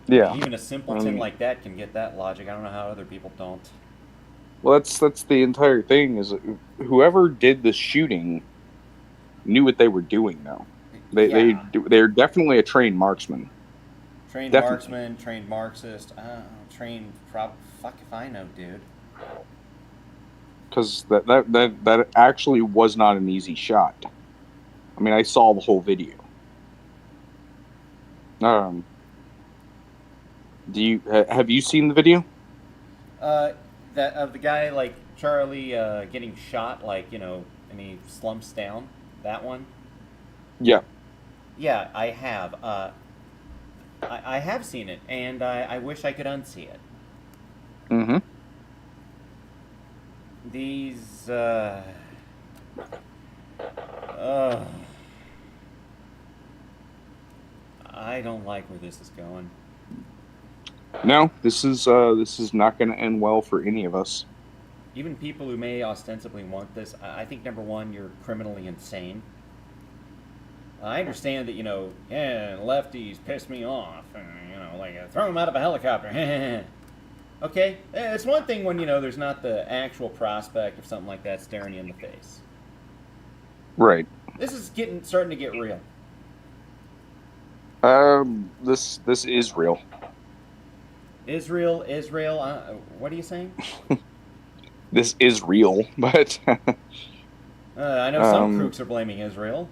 Yeah. Even a simpleton like that can get that logic. I don't know how other people don't. Well, that's the entire thing. Is whoever did the shooting knew what they were doing. Though they're definitely a trained marksman. Trained Definitely. marksman, trained Marxist, trained fuck if I know, dude. Because that actually was not an easy shot. I mean, I saw the whole video. Have you seen the video? That of the guy like Charlie getting shot, like, you know, and he slumps down. That one. Yeah. Yeah, I have. I have seen it, and I wish I could unsee it. Mm-hmm. These, I don't like where this is going. No, this is not going to end well for any of us. Even people who may ostensibly want this, I think, number one, you're criminally insane. I understand that, you know, lefties piss me off, you know, like, throw them out of a helicopter. Okay, it's one thing when, you know, there's not the actual prospect of something like that staring you in the face. Right. This is starting to get real. This is real. Israel, what are you saying? This is real, but I know some crooks are blaming Israel.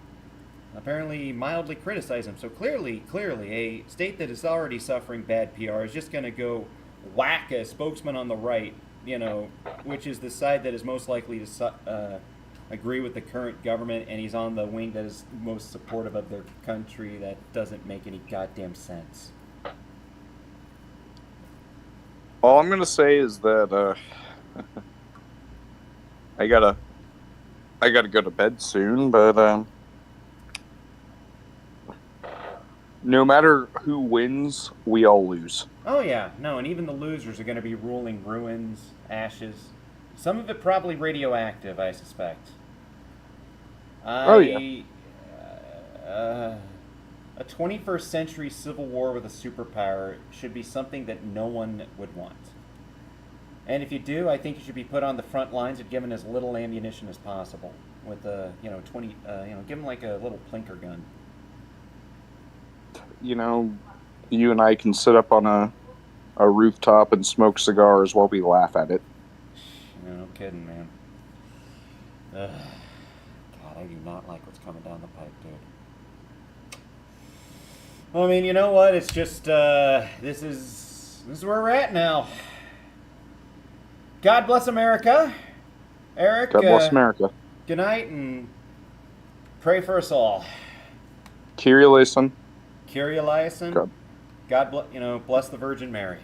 Apparently mildly criticize them. So clearly, a state that is already suffering bad PR is just going to go whack a spokesman on the right, you know, which is the side that is most likely to agree with the current government, and he's on the wing that is most supportive of their country. That doesn't make any goddamn sense. all I'm going to say is that I gotta go to bed soon, but no matter who wins, we all lose. Oh yeah, no, and even the losers are going to be ruling ruins, ashes. Some of it probably radioactive, I suspect. Oh, yeah. A 21st century civil war with a superpower should be something that no one would want. And if you do, I think you should be put on the front lines and given as little ammunition as possible. With give them like a little plinker gun. You know, you and I can sit up on a rooftop and smoke cigars while we laugh at it. No kidding, man. God, I do not like what's coming down the pipe, dude. I mean, you know what? It's just this is where we're at now. God bless America, Eric. God bless America. Good night, and pray for us all. Kyrie eleison. Kyrie eleison. God bless the Virgin Mary.